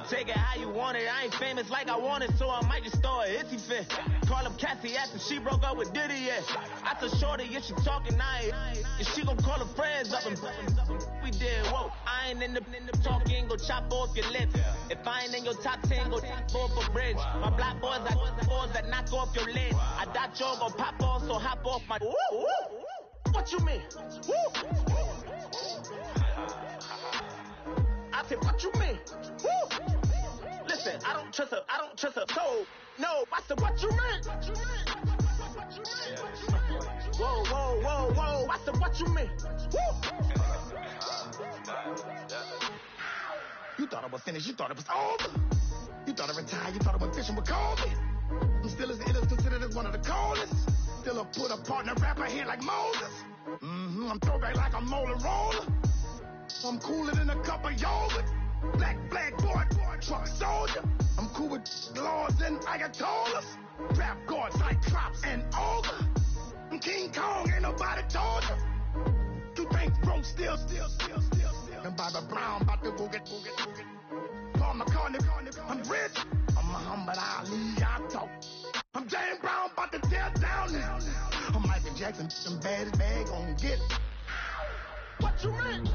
take it how you want it. I ain't famous like I want it, so I might just throw a hissy fit. Call up Cassie after she broke up with Diddy, yeah. I told Shorty if she talking, and she gon' call her friends up and we did, whoa. I ain't in the talking, go chop off your lips. If I ain't in your top 10, go off a bridge. My black boys, I boys that knock off your lid. I thought y'all gon' pop off, so hop off my. What you mean? I said, what you mean? Listen, I don't trust her soul. No, I said, what you mean? Whoa, I said, what you mean? You thought I was finished, you thought it was over. You thought I retired, you thought I was fishing with Kobe. I'm still as ill as considered as one of the coldest. Still a put a partner rapper here like Moses. I'm throwback like a molar roller. I'm cooler than a cup of yogurt. Black boy, truck soldier. I'm cool with laws and Ayatollahs. Rap god, Cyclops and Ogre. I'm King Kong, ain't nobody told you. You think broke still. And Bobby Brown about to go get. Paul McCartney, I'm rich. I'm Muhammad Ali, I talk. I'm James Brown, about to tear down now. I'm Michael Jackson, some bad as bad, gon' get it. What you mean?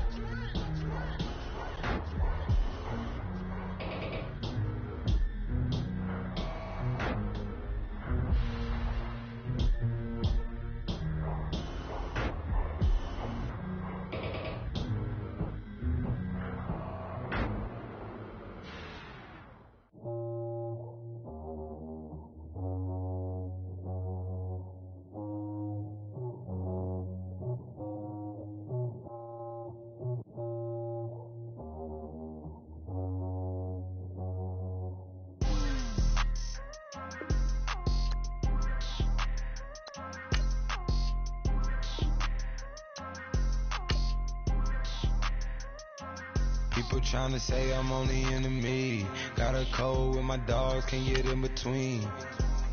People tryna say I'm on the enemy. Got a code with my dogs, can't get in between.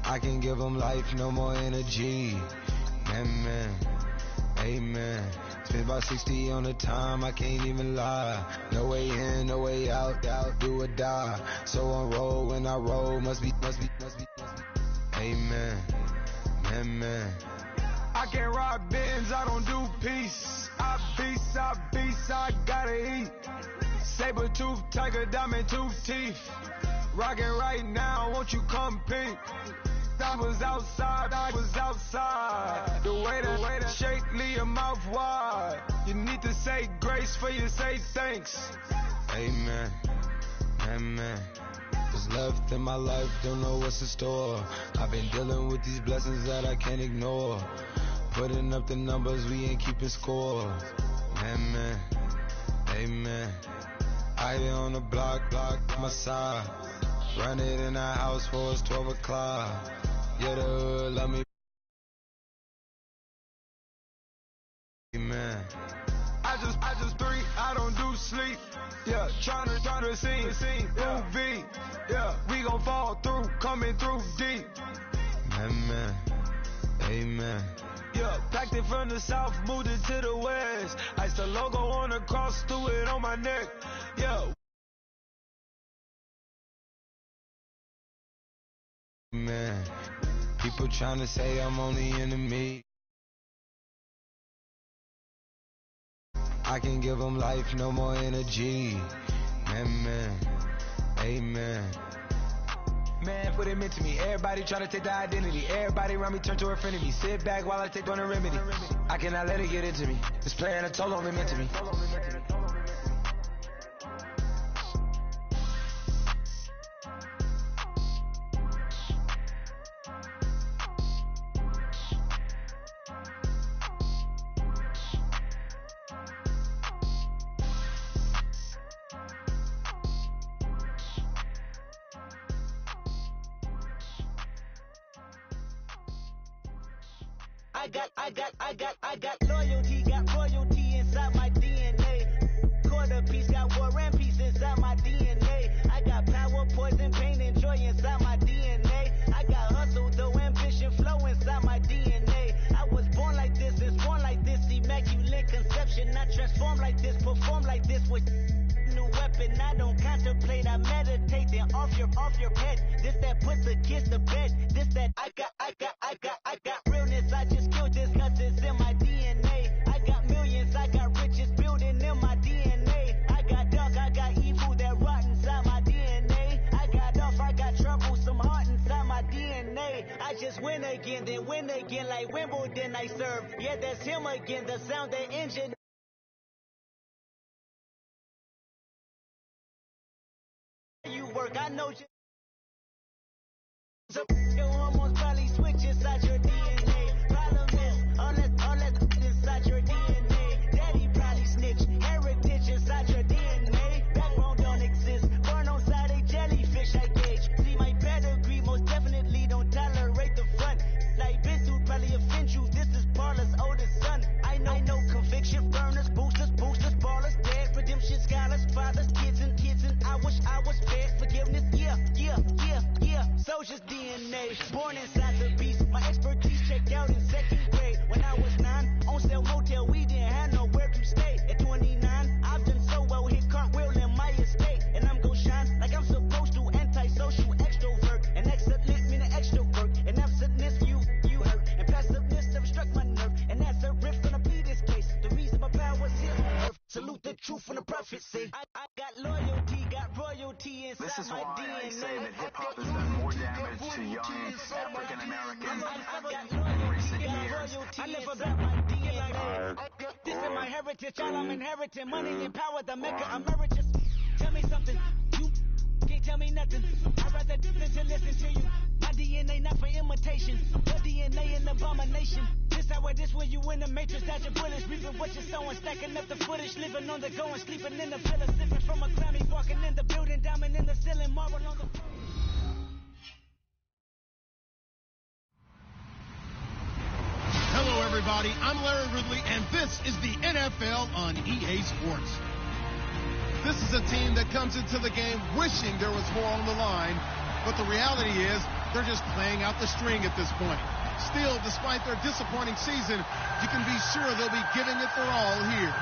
I can give them life, no more energy. Amen, amen. Spent about 60 on the time, I can't even lie. No way in, no way out, do or die. So on roll, when I roll, must be. Amen, amen. I can't ride Benz, I don't do peace. I beast, I gotta eat. Saber tooth, tiger, diamond tooth teeth. Rockin' right now, won't you come peep? I was outside. The way that shake, leave your mouth wide. You need to say grace for you say thanks. Amen, amen. What's left in my life, don't know what's in store. I've been dealing with these blessings that I can't ignore. Putting up the numbers, we ain't keeping score. Amen, amen. I be on the block, my side. Run it in the house for it's 12 o'clock. Yeah, the hood love me. Amen. I just three, I don't do sleep. Yeah, tryna see UV. Yeah, we gon' fall through, coming through deep. Amen, amen. Yeah, packed it from the south, moved it to the west. Iced the logo on the cross, threw it on my neck. Yeah. Man, people tryna say I'm on the enemy. I can give them life, no more energy. Amen, amen. Man, what it meant to me. Everybody trying to take the identity. Everybody around me turn to a friend of me. Sit back while I take on the remedy. I cannot let it get into me. This playing a toll on me meant to me. I got loyalty, got royalty inside my DNA. Quarter piece, got war and peace inside my DNA. I got power, poison, pain, and joy inside my DNA. I got hustle, though, ambition, flow inside my DNA. I was born like this, it's born like this, immaculate conception. I transform like this, perform like this with new weapon. I don't contemplate, I meditate. your head. This that puts a kiss to bed. This that I got realness. I just killed this 'cause it's in my DNA. I got millions, I got riches building in my DNA. I got dark, I got evil that rot inside my DNA. I got off, I got trouble, some heart inside my DNA. I just win again, then win again like Wimbledon I serve. Yeah, that's him again, the sound, the engine. You work, I know you. So your hormones probably switch inside your DNA. Problem is, all that inside your DNA. Daddy probably snitch, heritage inside your DNA. Backbone don't exist, born on side a jellyfish I gauge. See my pedigree, most definitely don't tolerate the front. Like been through probably offend you, this is Paula's oldest son. I know conviction, burners, boosters, ballers, dead, redemption, scholars, fathers, kids and I wish I was fed forgiveness, yeah. Soldier's DNA, born inside the beast. My expertise checked out in second grade. When I was 9, on sale motel, we didn't have nowhere to stay. At 29, I've done so well, hit cartwheel in my estate. And I'm gon' shine like I'm supposed to, antisocial extrovert. And excellent meaning extra work. And absentness, you hurt. And passiveness have struck my nerve. And that's a riff gonna be this case. The reason my power's here on earth. Salute the truth from the prophecy. I got loyalty, got royalty inside This is my why DNA. I say that hip-hop has done more damage to young African Americans in recent years. I live about my DNA. This is my heritage, all I'm inheriting. Money and power, the Mecca emeritus. Tell me something, you can't tell me nothing. I'd rather listen to listen to you. My DNA not for imitation. Your DNA an abomination. This when you in the matrix, dodge your bullets, reaping what you're sowing, stacking up the footage, living on the go and sleeping in the villa, sipping from a Grammy, walking in the building, diamond in the ceiling, marble on the floor. Hello, everybody. I'm Larry Ridley, and this is the NFL on EA Sports. This is a team that comes into the game wishing there was more on the line, but the reality is they're just playing out the string at this point. Still, despite their disappointing season, you can be sure they'll be giving it their all here.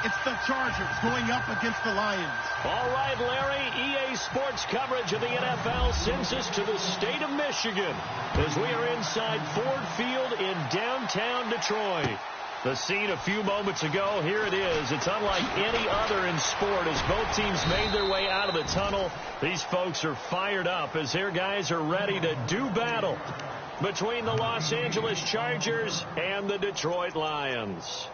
It's the Chargers going up against the Lions. All right, Larry, EA Sports coverage of the NFL sends us to the state of Michigan as we are inside Ford Field in downtown Detroit. The scene a few moments ago, here it is. It's unlike any other in sport as both teams made their way out of the tunnel. These folks are fired up as their guys are ready to do battle between the Los Angeles Chargers and the Detroit Lions.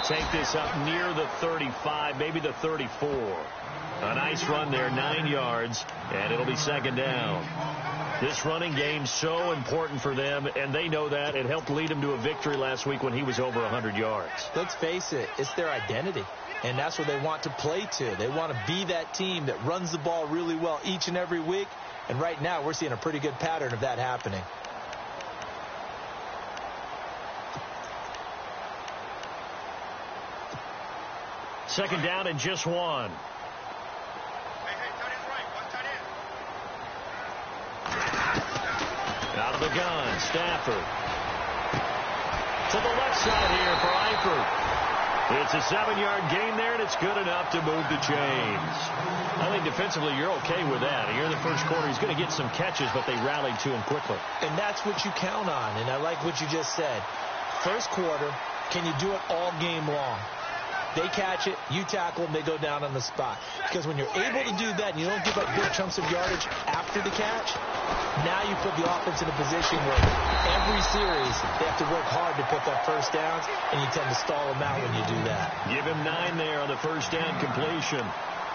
Take this up near the 35, maybe the 34. A nice run there, 9 yards, and it'll be second down. This running game so important for them, and they know that. It helped lead them to a victory last week when he was over 100 yards. Let's face it, it's their identity, and that's what they want to play to. They want to be that team that runs the ball really well each and every week, and right now we're seeing a pretty good pattern of that happening. Second down and just one. Out of the gun, Stafford. To the left side here for Eifert. It's a 7-yard gain there, and it's good enough to move the chains. I think defensively you're okay with that. Here in the first quarter, he's going to get some catches, but they rallied to him quickly. And that's what you count on, and I like what you just said. First quarter, can you do it all game long? They catch it, you tackle them, they go down on the spot. Because when you're able to do that and you don't give up big chunks of yardage after the catch, now you put the offense in a position where every series they have to work hard to pick up first downs, and you tend to stall them out when you do that. Give him 9 there on the first down completion.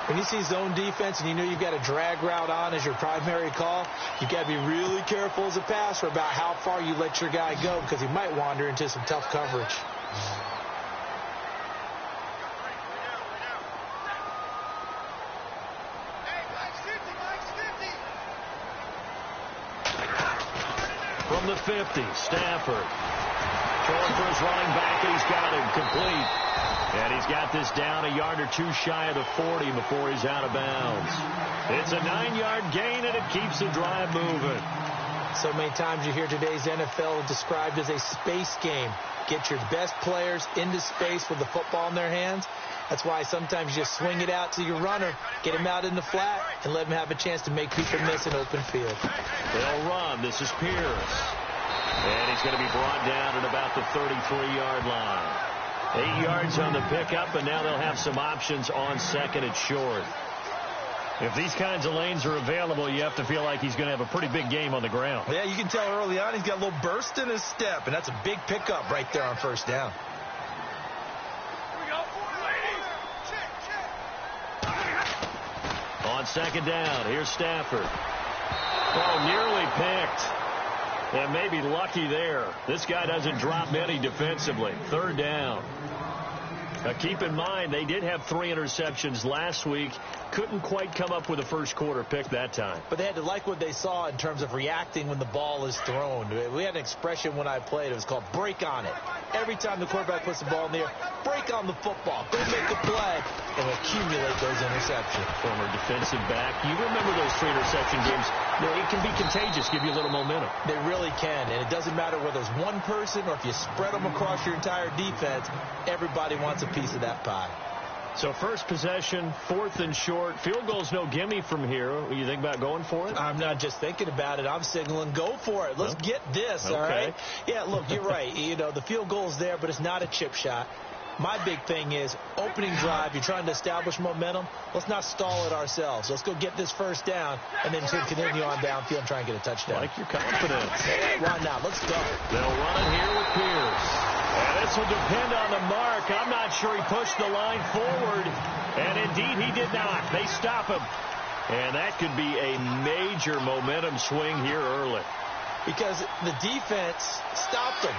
When you see zone defense and you know you've got a drag route on as your primary call, you've got to be really careful as a passer about how far you let your guy go because he might wander into some tough coverage. From the 50, Stafford. Throwing for his running back, and he's got him complete. And he's got this down a yard or two shy of the 40 before he's out of bounds. It's a 9-yard gain, and it keeps the drive moving. So many times you hear today's NFL described as a space game. Get your best players into space with the football in their hands. That's why sometimes you just swing it out to your runner, get him out in the flat, and let him have a chance to make people miss an open field. They'll run. This is Pierce. And he's going to be brought down at about the 33-yard line. 8 yards on the pickup, and now they'll have some options on second and short. If these kinds of lanes are available, you have to feel like he's going to have a pretty big game on the ground. Yeah, you can tell early on he's got a little burst in his step, and that's a big pickup right there on first down. On second down, here's Stafford. Oh, nearly picked. And maybe lucky there. This guy doesn't drop many defensively. Third down. Now, keep in mind, they did have 3 interceptions last week. Couldn't quite come up with a first quarter pick that time. But they had to like what they saw in terms of reacting when the ball is thrown. We had an expression when I played. It was called break on it. Every time the quarterback puts the ball in the air, break on the football. Go make a play and accumulate those interceptions. Former defensive back. You remember those 3 interception games. It can be contagious, give you a little momentum. They really can, and it doesn't matter whether it's one person or if you spread them across your entire defense. Everybody wants a piece of that pie. So first possession, 4th and short. Field goal's no gimme from here. What do you think about going for it? I'm not just thinking about it. I'm signaling go for it. Let's get this, okay. All right? Yeah, look, you're right. The field goal's there, but it's not a chip shot. My big thing is opening drive. You're trying to establish momentum. Let's not stall it ourselves. Let's go get this first down and then continue on downfield and try and get a touchdown. Like your confidence. Hey, why not? Let's go. They'll run it here with Pierce. And this will depend on the mark. I'm not sure he pushed the line forward. And indeed, he did not. They stop him. And that could be a major momentum swing here early. Because the defense stopped them.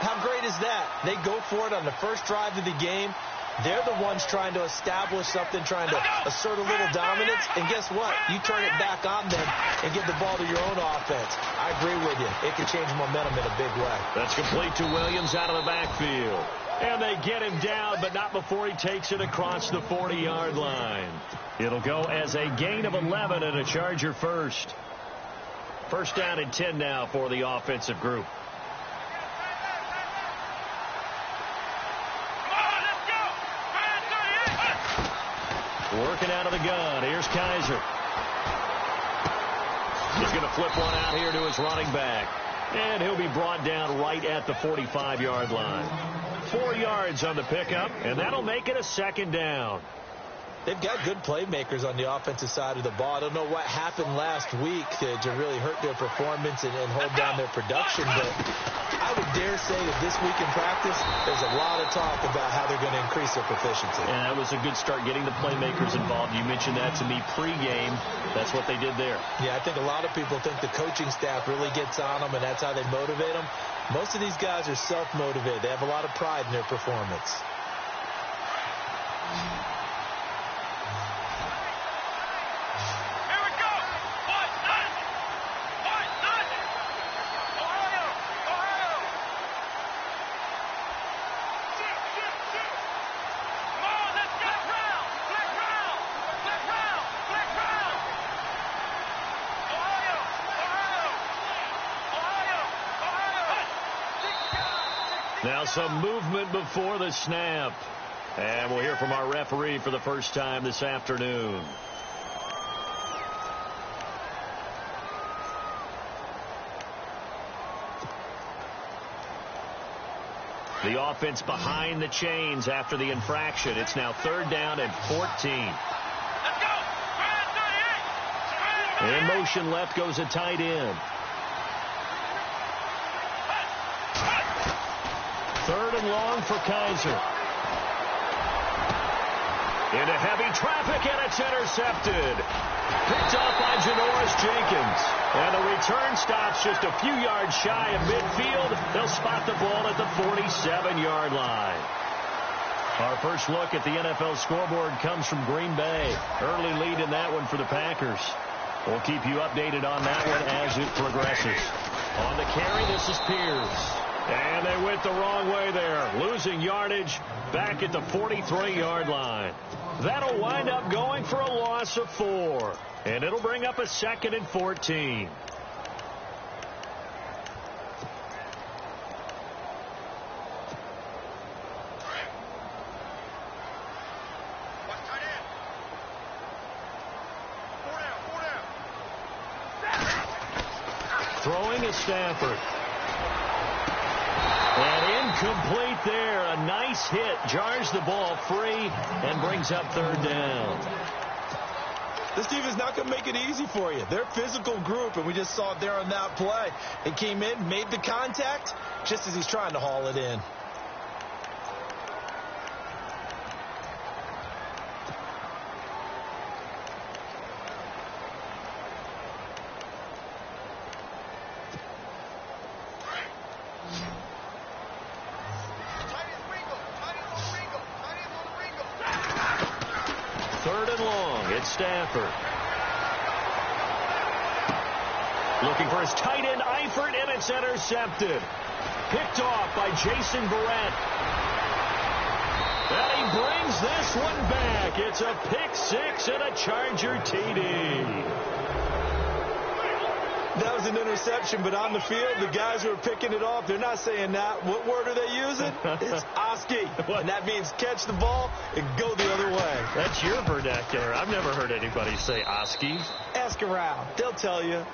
How great is that? They go for it on the first drive of the game. They're the ones trying to establish something, trying to assert a little dominance. And guess what? You turn it back on them and give the ball to your own offense. I agree with you. It can change momentum in a big way. That's complete to Williams out of the backfield. And they get him down, but not before he takes it across the 40-yard line. It'll go as a gain of 11 and a Charger first. First down and 10 now for the offensive group. Working out of the gun. Here's Kaiser. He's going to flip one out here to his running back. And he'll be brought down right at the 45-yard line. 4 yards on the pickup, and that'll make it a second down. They've got good playmakers on the offensive side of the ball. I don't know what happened last week to really hurt their performance and hold down their production, but I would dare say that this week in practice, there's a lot of talk about how they're going to increase their proficiency. And that was a good start, getting the playmakers involved. You mentioned that to me pregame. That's what they did there. Yeah, I think a lot of people think the coaching staff really gets on them, and that's how they motivate them. Most of these guys are self-motivated. They have a lot of pride in their performance. Now some movement before the snap. And we'll hear from our referee for the first time this afternoon. The offense behind the chains after the infraction. It's now 3rd down and 14. In motion left goes a tight end. 3rd and long for Kaiser. Into heavy traffic, and it's intercepted. Picked off by Janoris Jenkins. And the return stops just a few yards shy of midfield. They'll spot the ball at the 47-yard line. Our first look at the NFL scoreboard comes from Green Bay. Early lead in that one for the Packers. We'll keep you updated on that one as it progresses. On the carry, this is Pierce. And they went the wrong way there, losing yardage back at the 43-yard line. That'll wind up going for a loss of 4. And it'll bring up a 2nd and 14. Throwing is Stafford. And incomplete there. A nice hit. Jars the ball free and brings up 3rd down. This team is not going to make it easy for you. They're a physical group, and we just saw it there on that play. It came in, made the contact, just as he's trying to haul it in. Stafford. Looking for his tight end, Eifert, and it's intercepted. Picked off by Jason Barrett. And he brings this one back. It's a pick 6 and a Charger TD. That was an interception, but on the field, the guys who are picking it off, they're not saying that. What word are they using? It's Oski. And that means catch the ball and go the other way. That's your vernacular. I've never heard anybody say Oski. Ask around. They'll tell you.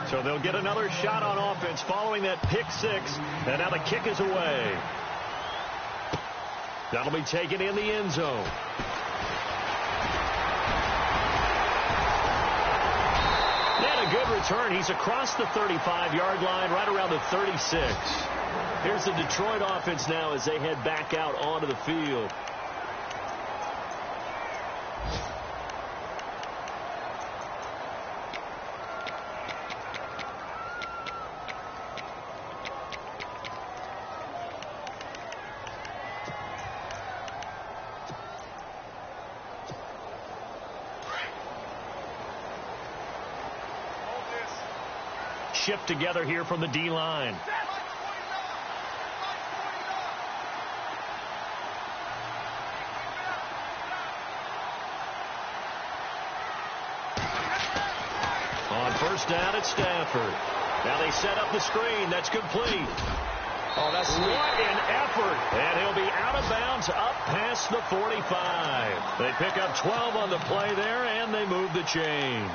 So they'll get another shot on offense following that pick 6. And now the kick is away. That'll be taken in the end zone. And a good return. He's across the 35-yard line, right around the 36. Here's the Detroit offense now as they head back out onto the field. Shift together here from the D-line. On first down, it's Stafford. Now they set up the screen. That's complete. Oh, that's sweet. What an effort. And he'll be out of bounds up past the 45. They pick up 12 on the play there, and they move the chains.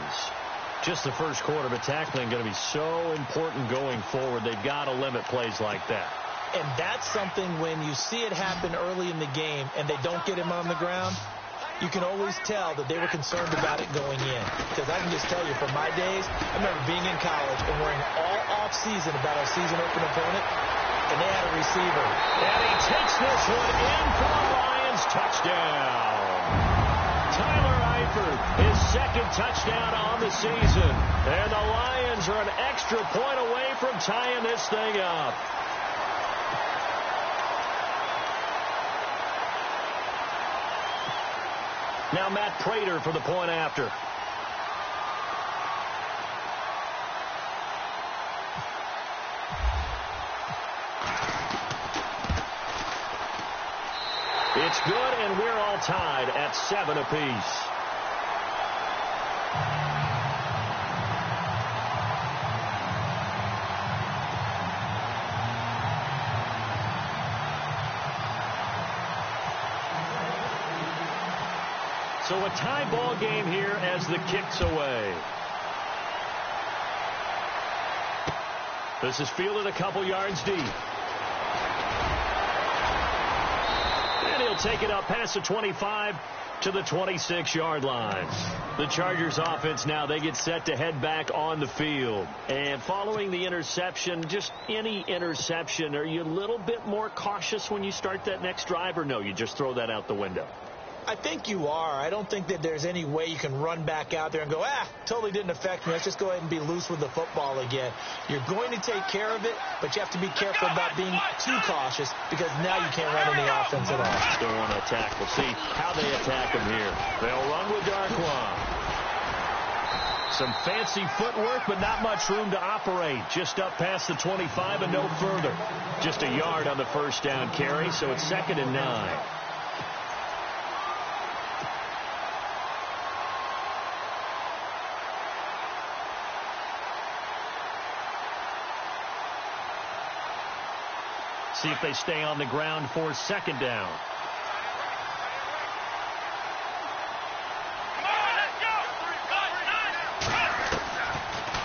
Just the first quarter, but tackling going to be so important going forward. They've got to limit plays like that. And that's something when you see it happen early in the game and they don't get him on the ground, you can always tell that they were concerned about it going in. Because I can just tell you, from my days, I remember being in college and worrying all off-season about our season-open opponent, and they had a receiver. And he takes this one in for the Lions. Touchdown. Tyler Eifert, his 2nd touchdown on the season. And the Lions are an extra point away from tying this thing up. Now Matt Prater for the point after. It's good, and we're all tied at 7 apiece. So a tie ball game here as the kick's away. This is fielded a couple yards deep. And he'll take it up past the 25 to the 26-yard line. The Chargers offense now, they get set to head back on the field. And following the interception, just any interception, are you a little bit more cautious when you start that next drive, or no, you just throw that out the window? I think you are. I don't think that there's any way you can run back out there and go, totally didn't affect me. Let's just go ahead and be loose with the football again. You're going to take care of it, but you have to be careful about being too cautious because now you can't run any offense at all. Still want to attack. We'll see how they attack him here. They'll run with Darkwa. Some fancy footwork, but not much room to operate. Just up past the 25 and no further. Just a yard on the first down carry, so it's 2nd and 9. See if they stay on the ground for 2nd down.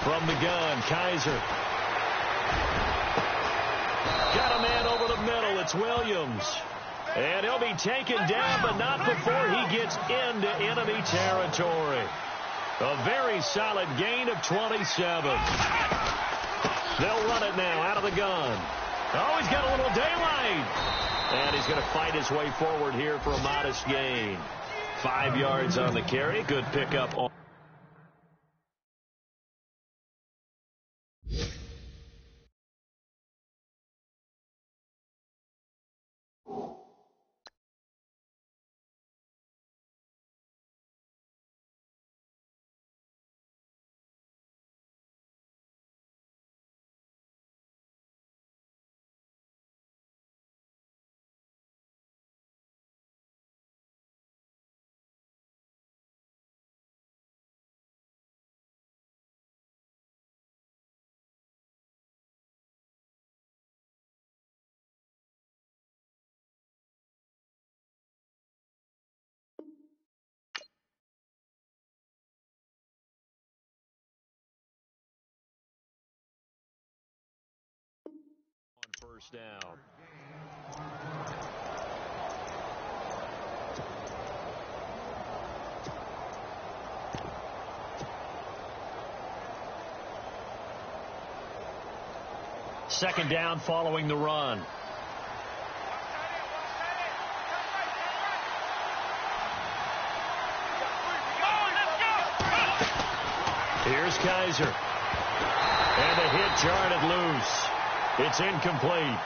From the gun, Kaiser. Got a man over the middle. It's Williams. And he'll be taken down, but not before he gets into enemy territory. A very solid gain of 27. They'll run it now out of the gun. Oh, he's got a little daylight. And he's going to fight his way forward here for a modest gain. 5 yards on the carry. Good pickup on. First down. Second down following the run. Here's Kaiser. And a hit jarred it loose. It's incomplete.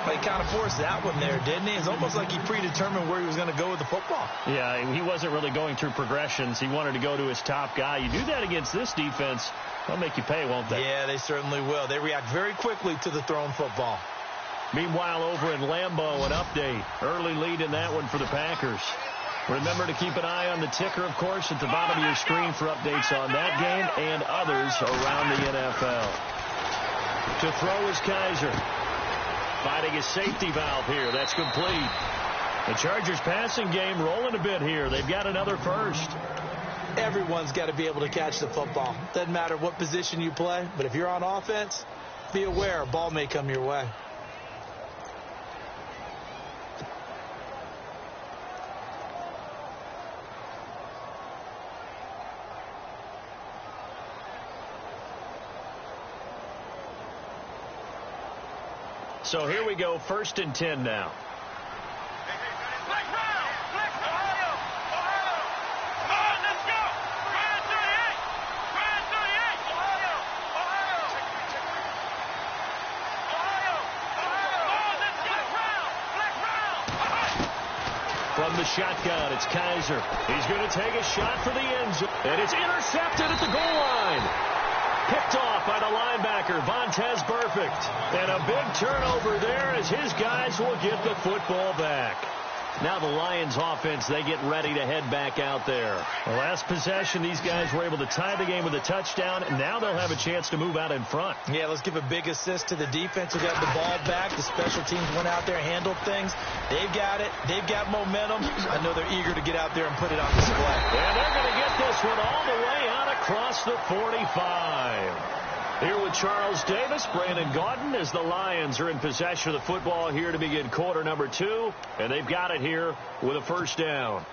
But he kind of forced that one there, didn't he? It's almost like he predetermined where he was going to go with the football. Yeah, he wasn't really going through progressions. He wanted to go to his top guy. You do that against this defense, they'll make you pay, won't they? Yeah, they certainly will. They react very quickly to the thrown football. Meanwhile, over in Lambeau, an update. Early lead in that one for the Packers. Remember to keep an eye on the ticker, of course, at the bottom of your screen for updates on that game and others around the NFL. To throw is Kaiser. Finding a safety valve here. That's complete. The Chargers passing game rolling a bit here. They've got another first. Everyone's got to be able to catch the football. Doesn't matter what position you play, but if you're on offense, be aware a ball may come your way. So here we go, 1st and 10 now. From the shotgun, it's Kaiser. He's going to take a shot for the end zone. And it's intercepted at the goal line. Picked off by the linebacker, Vontaze Burfict. And a big turnover there as his guys will get the football back. Now the Lions offense, they get ready to head back out there. The last possession, these guys were able to tie the game with a touchdown, and now they'll have a chance to move out in front. Yeah, let's give a big assist to the defense who got the ball back. The special teams went out there and handled things. They've got it. They've got momentum. I know they're eager to get out there and put it on display. And they're going to get this one all the way out across the 45. Here with Charles Davis, Brandon Gaudin, as the Lions are in possession of the football here to begin quarter number 2. And they've got it here with a first down.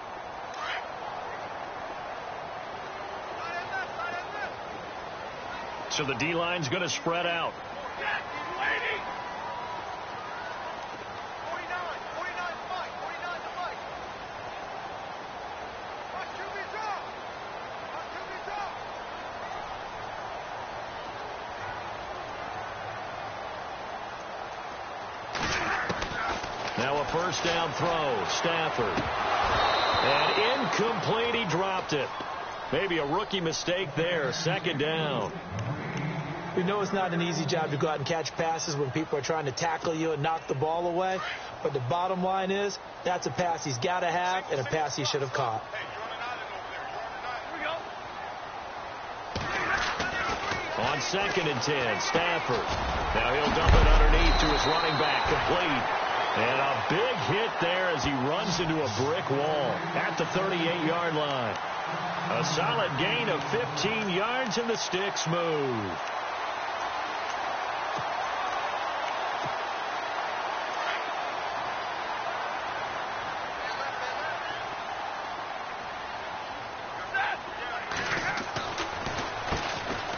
So the D-line's going to spread out. Now a first down throw. Stafford. And incomplete. He dropped it. Maybe a rookie mistake there. Second down. We know it's not an easy job to go out and catch passes when people are trying to tackle you and knock the ball away. But the bottom line is that's a pass he's got to have and a pass he should have caught. On 2nd and 10, Stafford. Now he'll dump it underneath to his running back, complete. And a big hit there as he runs into a brick wall at the 38-yard line. A solid gain of 15 yards and the sticks move.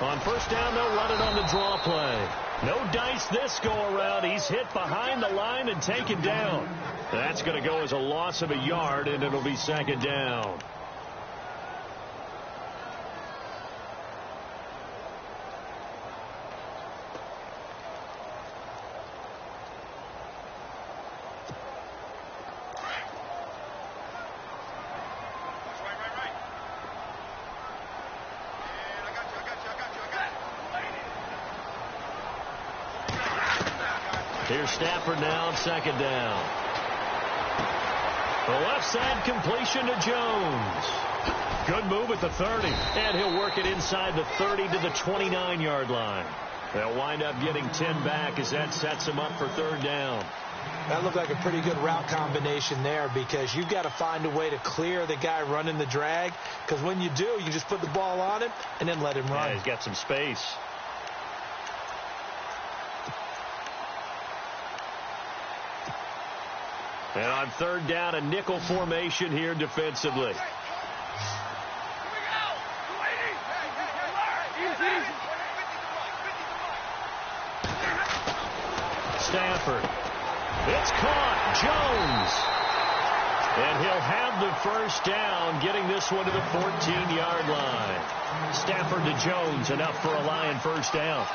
On first down, they'll run it on the draw play. No dice this go-around. He's hit behind the line and taken down. That's going to go as a loss of a yard, and it'll be second down. Here's Stafford now on second down. The left side completion to Jones. Good move at the 30. And he'll work it inside the 30 to the 29-yard line. They'll wind up getting 10 back as that sets them up for third down. That looked like a pretty good route combination there because you've got to find a way to clear the guy running the drag. Because when you do, you just put the ball on him and then let him run. Yeah, he's got some space. And on third down, a nickel formation here defensively. Stafford. It's caught. Jones. And he'll have the first down, getting this one to the 14-yard line. Stafford to Jones, enough for a Lion first down.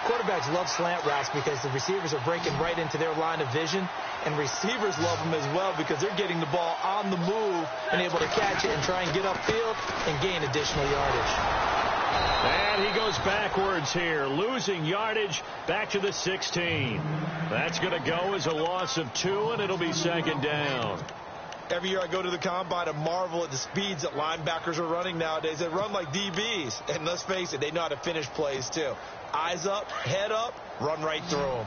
Quarterbacks love slant routes because the receivers are breaking right into their line of vision, and receivers love them as well because they're getting the ball on the move and able to catch it and try and get upfield and gain additional yardage. And he goes backwards here, losing yardage back to the 16. That's going to go as a loss of 2, and it'll be second down. Every year I go to the combine and marvel at the speeds that linebackers are running nowadays. They run like DBs, and let's face it, they know how to finish plays too. Eyes up, head up, run right through them.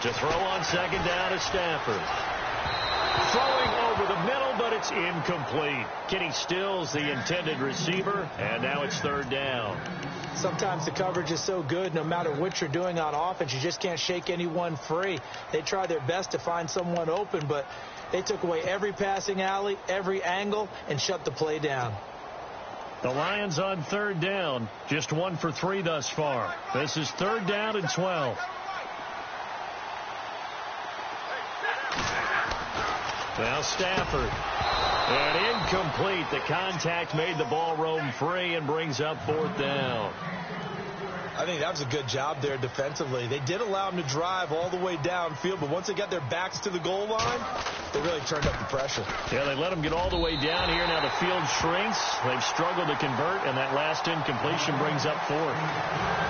To throw on second down is Stafford. Throwing over the middle, but it's incomplete. Kenny Stills, the intended receiver, and now it's third down. Sometimes the coverage is so good, no matter what you're doing on offense, you just can't shake anyone free. They try their best to find someone open, but they took away every passing alley, every angle, and shut the play down. The Lions on third down, just 1 for 3 thus far. This is third down and 12. Now Stafford. And incomplete. The contact made the ball roam free and brings up fourth down. I think that was a good job there defensively. They did allow them to drive all the way downfield, but once they got their backs to the goal line, they really turned up the pressure. Yeah, they let them get all the way down here. Now the field shrinks. They've struggled to convert, and that last incompletion brings up fourth.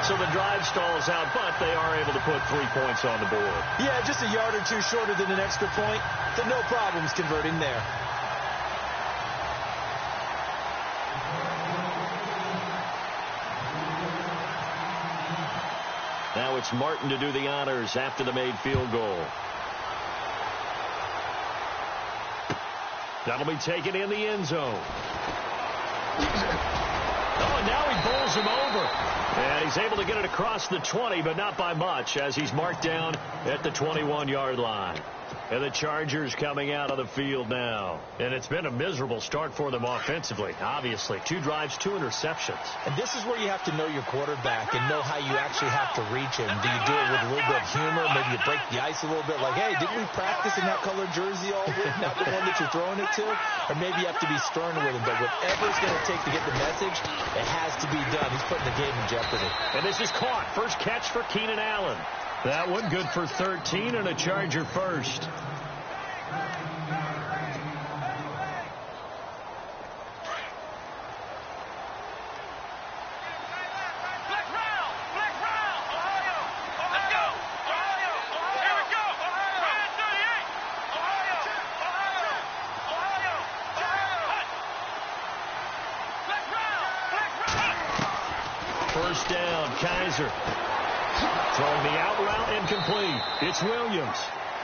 So the drive stalls out, but they are able to put 3 points on the board. Yeah, just a yard or two shorter than an extra point. So no problems converting there. Now it's Martin to do the honors after the made field goal. That'll be taken in the end zone. Oh, and now he bowls him over. And he's able to get it across the 20, but not by much, as he's marked down at the 21-yard line. And the Chargers coming out of the field now. And it's been a miserable start for them offensively, obviously. 2 drives, 2 interceptions. And this is where you have to know your quarterback and know how you actually have to reach him. Do you do it with a little bit of humor? Maybe you break the ice a little bit like, hey, didn't we practice in that colored jersey all week? Not the one that you're throwing it to? Or maybe you have to be stern with him. But whatever it's going to take to get the message, it has to be done. He's putting the game in jeopardy. And this is caught. First catch for Keenan Allen. That one good for 13 and a Charger first. First down, Kaiser. Throwing the out route incomplete. It's Williams.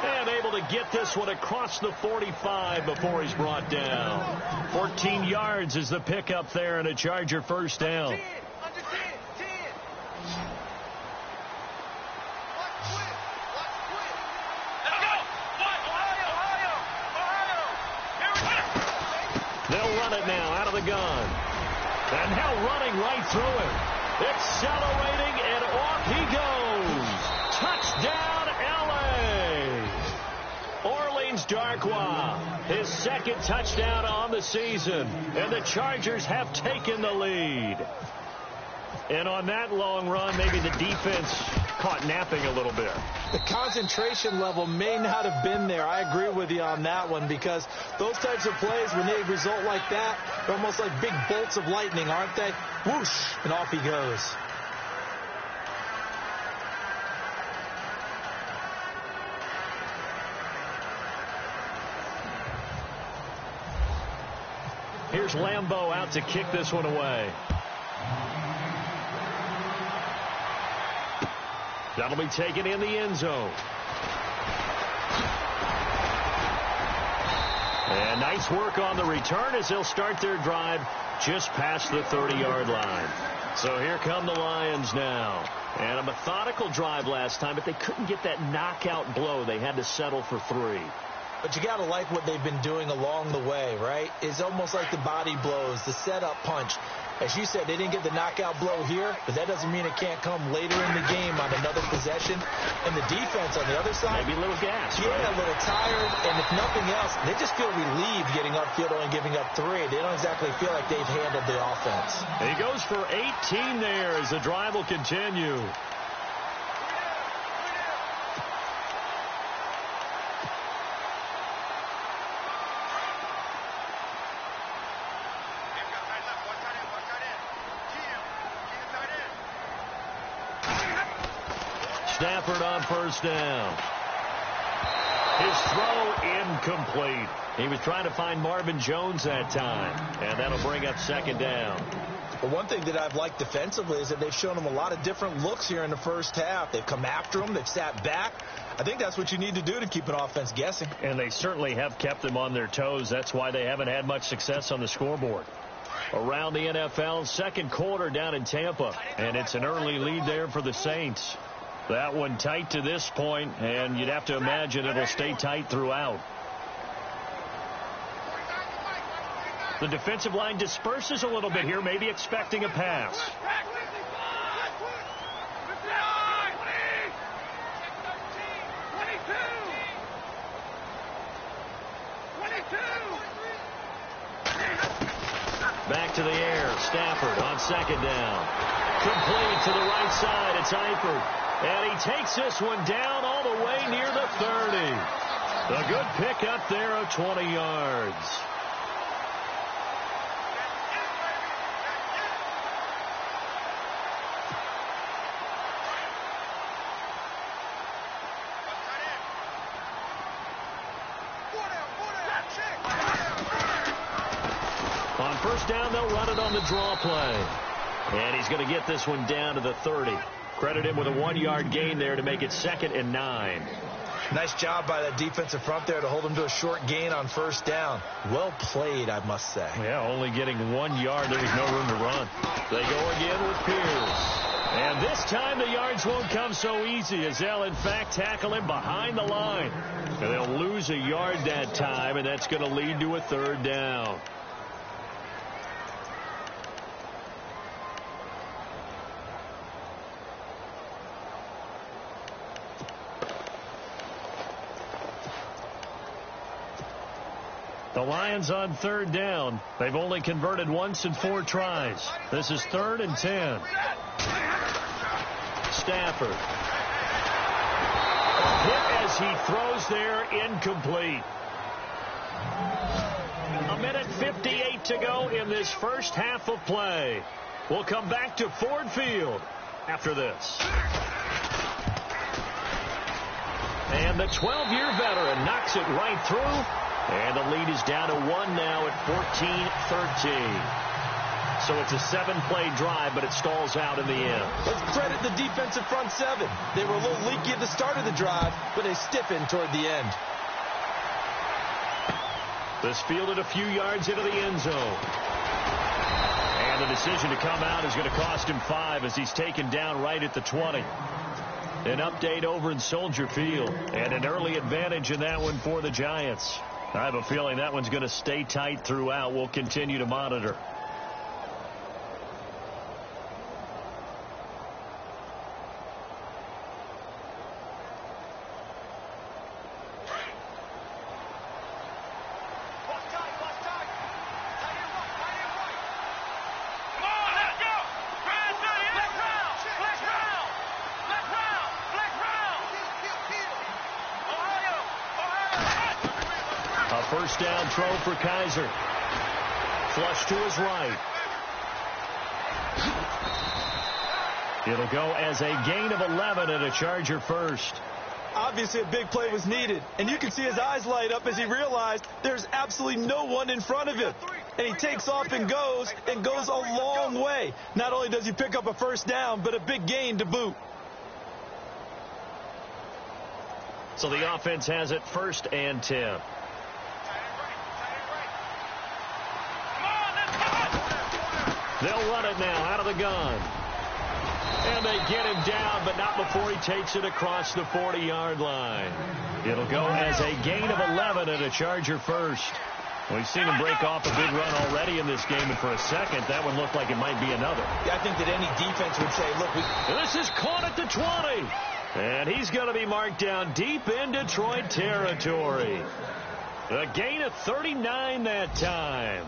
And able to get this one across the 45 before he's brought down. 14 yards is the pickup there and a Charger first down. They'll run it now out of the gun. And now running right through him. Accelerating, and off he goes. Touchdown, L.A. Orleans Darkwa, his second touchdown on the season. And the Chargers have taken the lead. And on that long run, maybe the defense caught napping a little bit. The concentration level may not have been there. I agree with you on that one because those types of plays, when they result like that, they're almost like big bolts of lightning, aren't they? Whoosh, and off he goes. Here's Lambeau out to kick this one away. That'll be taken in the end zone. And nice work on the return as they'll start their drive just past the 30-yard line. So here come the Lions now. And a methodical drive last time, but they couldn't get that knockout blow. They had to settle for 3. But you got to like what they've been doing along the way, right? It's almost like the body blows, the setup punch. As you said, they didn't get the knockout blow here, but that doesn't mean it can't come later in the game on another possession. And the defense on the other side, maybe a little gas. Yeah, right? A little tired. And if nothing else, they just feel relieved getting upfield only giving up 3. They don't exactly feel like they've handled the offense. He goes for 18 there as the drive will continue. Stafford on first down. His throw incomplete. He was trying to find Marvin Jones that time, and that'll bring up second down. Well, one thing that I've liked defensively is that they've shown him a lot of different looks here in the first half. They've come after him. They've sat back. I think that's what you need to do to keep an offense guessing. And they certainly have kept them on their toes. That's why they haven't had much success on the scoreboard. Around the NFL, second quarter down in Tampa, and it's an early lead there for the Saints. That one tight to this point, and you'd have to imagine it'll stay tight throughout. The defensive line disperses a little bit here, maybe expecting a pass. Back to the air. Stafford on second down. Complete to the right side. It's Eifert. And he takes this one down all the way near the 30. A good pick up there of 20 yards. On first down, they'll run it on the draw play. And he's going to get this one down to the 30. Credit him with a 1-yard gain there to make it 2nd and 9. Nice job by that defensive front there to hold him to a short gain on first down. Well played, I must say. Yeah, only getting 1 yard. There was no room to run. They go again with Pierce. And this time the yards won't come so easy as they'll, in fact, tackle him behind the line. And they'll lose a yard that time, and that's going to lead to a third down. The Lions on third down. They've only converted once in 4 tries. This is 3rd and 10. Stafford. Hit as he throws there, incomplete. 1:58 to go in this first half of play. We'll come back to Ford Field after this. And the 12-year veteran knocks it right through. And the lead is down to 1 now at 14-13. So it's a 7-play drive, but it stalls out in the end. Let's credit the defensive front 7. They were a little leaky at the start of the drive, but they stiffened toward the end. This fielded a few yards into the end zone. And the decision to come out is going to cost him 5 as he's taken down right at the 20. An update over in Soldier Field, and an early advantage in that one for the Giants. I have a feeling that one's going to stay tight throughout. We'll continue to monitor. First down throw for Kaiser. Flush to his right. It'll go as a gain of 11 and a Charger first. Obviously a big play was needed, and you can see his eyes light up as he realized there's absolutely no one in front of him. And he takes off and goes a long way. Not only does he pick up a first down, but a big gain to boot. So the offense has it 1st and 10. They'll run it now out of the gun. And they get him down, but not before he takes it across the 40-yard line. It'll go as a gain of 11 and a Charger first. We've seen him break off a big run already in this game, and for a second, that one looked like it might be another. Yeah, I think that any defense would say, look, this is caught at the 20. And he's going to be marked down deep in Detroit territory. A gain of 39 that time.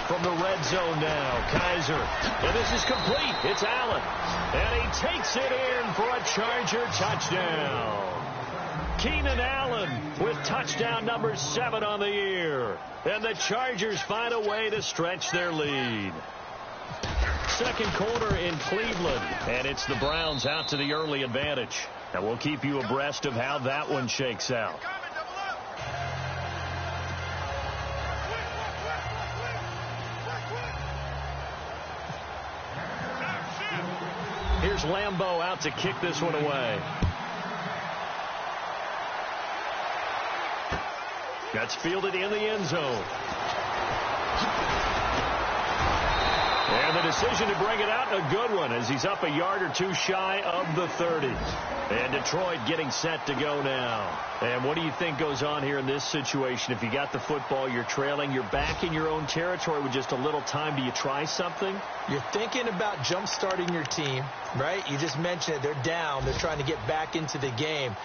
From the red zone now, Kaiser. And this is complete. It's Allen. And he takes it in for a Charger touchdown. Keenan Allen with touchdown number 7 on the year. And the Chargers find a way to stretch their lead. Second quarter in Cleveland. And it's the Browns out to the early advantage. And we'll keep you abreast of how that one shakes out. Here's Lambeau out to kick this one away. That's fielded in the end zone. And the decision to bring it out, a good one, as he's up a yard or 2 shy of the 30. And Detroit getting set to go now. And what do you think goes on here in this situation? If you got the football, you're trailing, you're back in your own territory with just a little time. Do you try something? You're thinking about jump-starting your team, right? You just mentioned it. They're down. They're trying to get back into the game.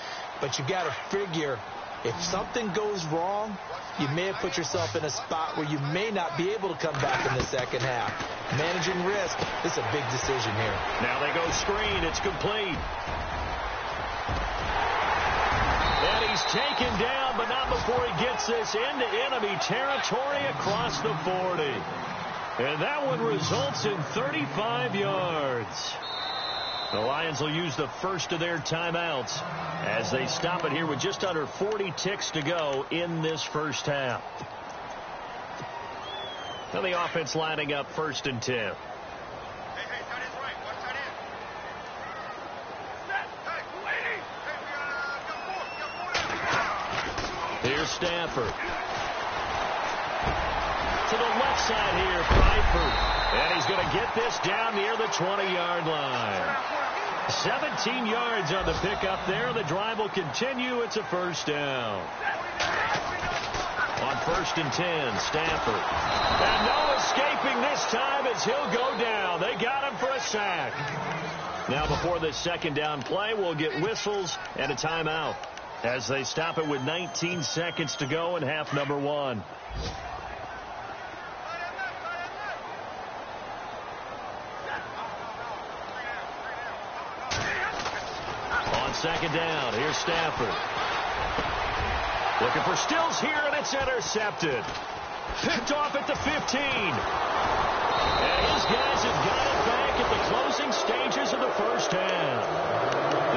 But you got to figure, if something goes wrong, you may have put yourself in a spot where you may not be able to come back in the second half. Managing risk, this is a big decision here. Now they go screen. It's complete. And he's taken down, but not before he gets this into enemy territory across the 40. And that one results in 35 yards. The Lions will use the first of their timeouts as they stop it here with just under 40 ticks to go in this first half. And the offense lining up 1st and 10. Here's Stafford. To the left side here, Pfeiffer. And he's going to get this down near the 20-yard line. 17 yards on the pickup there. The drive will continue. It's a 1st down. On 1st and 10, Stafford. And no escaping this time as he'll go down. They got him for a sack. Now before this 2nd down play, we'll get whistles and a timeout as they stop it with 19 seconds to go in half number 1. On 2nd down, here's Stafford. Looking for Stills here, and it's intercepted. Picked off at the 15. And his guys have got it back at the closing stages of the 1st half.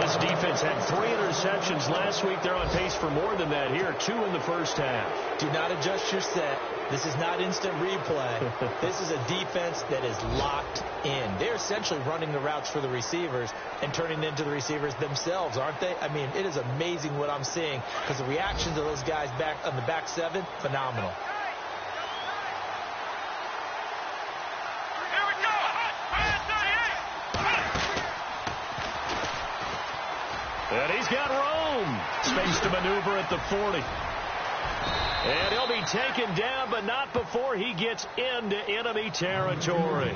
This defense had 3 interceptions last week. They're on pace for more than that here. 2 in the 1st half. Do not adjust your set. This is not instant replay. This is a defense that is locked in. They're essentially running the routes for the receivers and turning into the receivers themselves, aren't they? I mean, it is amazing what I'm seeing because the reactions of those guys back on the back 7, phenomenal. And he's got room. Space to maneuver at the 40. And he'll be taken down, but not before he gets into enemy territory.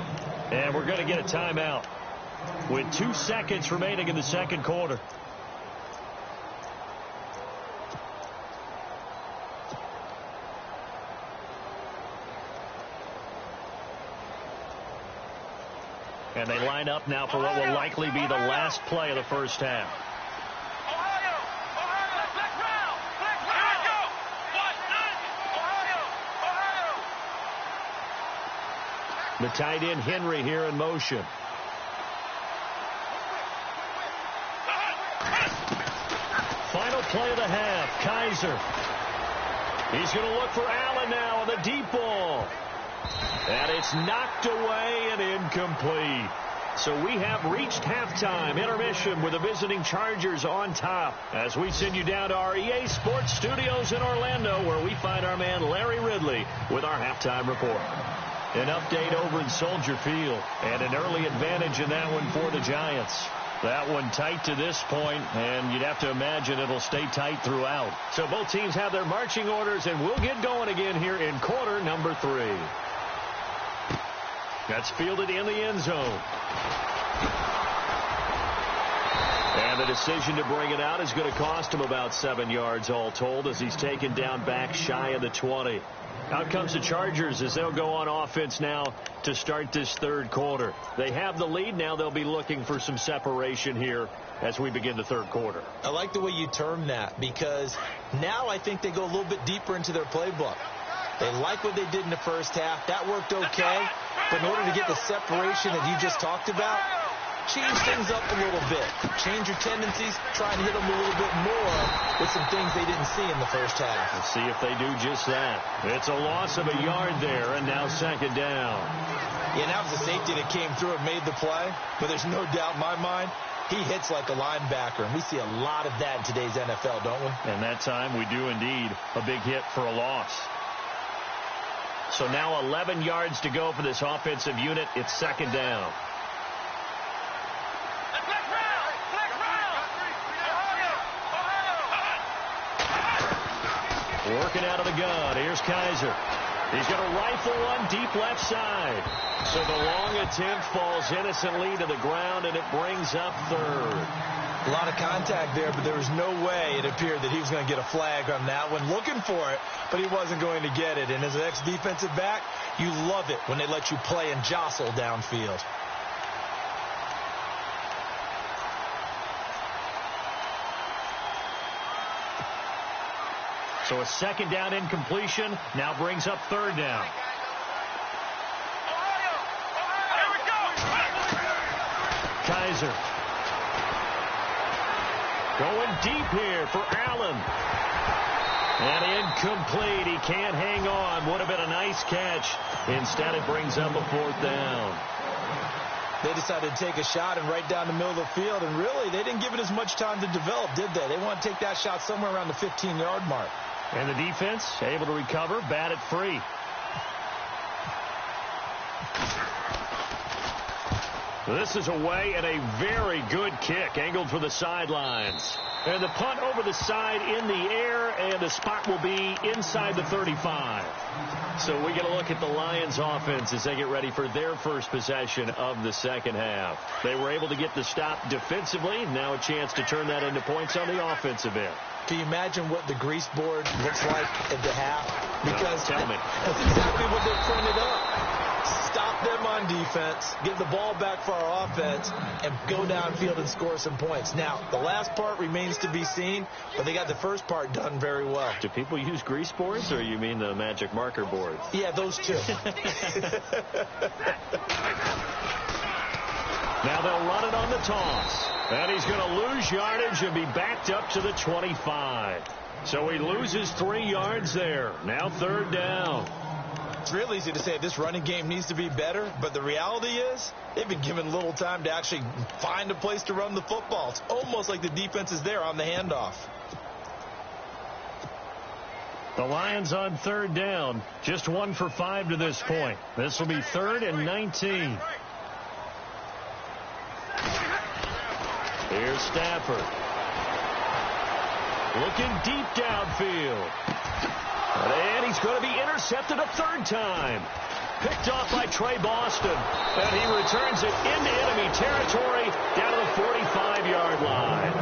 And we're going to get a timeout with 2 seconds remaining in the 2nd quarter. And they line up now for what will likely be the last play of the 1st half. The tight end Henry here in motion. Final play of the half. Kaiser. He's going to look for Allen now on the deep ball. And it's knocked away and incomplete. So we have reached halftime. Intermission with the visiting Chargers on top as we send you down to our EA Sports Studios in Orlando where we find our man Larry Ridley with our halftime report. An update over in Soldier Field, and an early advantage in that one for the Giants. That one tight to this point, and you'd have to imagine it'll stay tight throughout. So both teams have their marching orders, and we'll get going again here in quarter number 3. That's fielded in the end zone. And the decision to bring it out is going to cost him about 7 yards all told as he's taken down back shy of the 20. Out comes the Chargers as they'll go on offense now to start this 3rd quarter. They have the lead. Now they'll be looking for some separation here as we begin the 3rd quarter. I like the way you term that because now I think they go a little bit deeper into their playbook. They like what they did in the 1st half. That worked okay. But in order to get the separation that you just talked about, change things up a little bit. Change your tendencies. Try and hit them a little bit more with some things they didn't see in the 1st half. Let's see if they do just that. It's a loss of a yard there, and now 2nd down. Yeah, that was a safety that came through and made the play. But there's no doubt in my mind, he hits like a linebacker. And we see a lot of that in today's NFL, don't we? And that time we do indeed. A big hit for a loss. So now 11 yards to go for this offensive unit. It's 2nd down. Working out of the gun. Here's Kaiser. He's going to rifle one deep left side. So the long attempt falls innocently to the ground, and it brings up 3rd. A lot of contact there, but there was no way it appeared that he was going to get a flag on that one. Looking for it, but he wasn't going to get it. And as an ex-defensive back, you love it when they let you play and jostle downfield. So a 2nd down incompletion now brings up 3rd down. Kaiser. Going deep here for Allen. And incomplete. He can't hang on. Would have been a nice catch. Instead, it brings up a fourth down. They decided to take a shot and right down the middle of the field, and really, they didn't give it as much time to develop, did they? They want to take that shot somewhere around the 15-yard mark. And the defense able to recover, bat it free. This is away and a very good kick, angled for the sidelines. And the punt over the side in the air, and the spot will be inside the 35. So we get a look at the Lions offense as they get ready for their first possession of the second half. They were able to get the stop defensively. Now a chance to turn that into points on the offensive end. Can you imagine what the grease board looks like at the half? Because tell me. That's exactly what they printed up. Stop them on defense, get the ball back for our offense, and go downfield and score some points. Now, the last part remains to be seen, but they got the first part done very well. Do people use grease boards, or you mean the magic marker boards? Yeah, those two. Now they'll run it on the toss. And he's going to lose yardage and be backed up to the 25. So he loses 3 yards there. Now third down. It's real easy to say this running game needs to be better, but the reality is they've been given little time to actually find a place to run the football. It's almost like the defense is there on the handoff. The Lions on third down, just 1 for 5 to this point. This will be 3rd and 19. Here's Stafford. Looking deep downfield. And he's going to be intercepted a 3rd time. Picked off by Trey Boston. And he returns it into enemy territory down to the 45-yard line.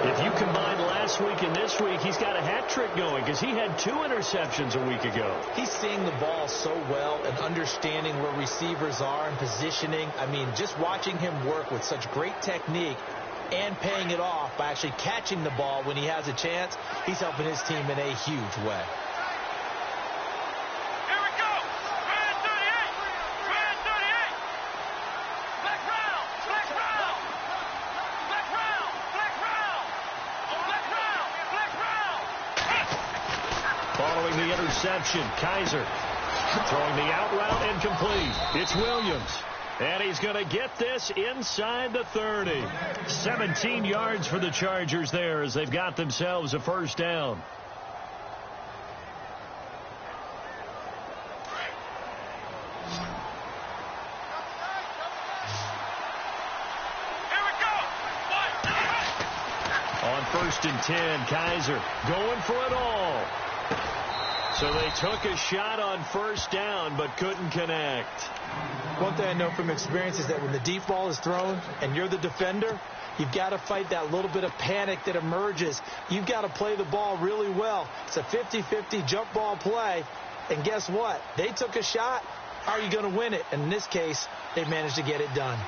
If you combine last week and this week, he's got a hat trick going because he had 2 interceptions a week ago. He's seeing the ball so well and understanding where receivers are and positioning. I mean, just watching him work with such great technique and paying it off by actually catching the ball when he has a chance, he's helping his team in a huge way. Following the interception, Kaiser throwing the out route incomplete. It's Williams. And he's going to get this inside the 30. 17 yards for the Chargers there as they've got themselves a first down. On 1st and 10, Kaiser going for it all. So they took a shot on first down but couldn't connect. One thing I know from experience is that when the deep ball is thrown and you're the defender, you've got to fight that little bit of panic that emerges. You've got to play the ball really well. It's a 50-50 jump ball play. And guess what? They took a shot. How are you going to win it? And in this case, they managed to get it done.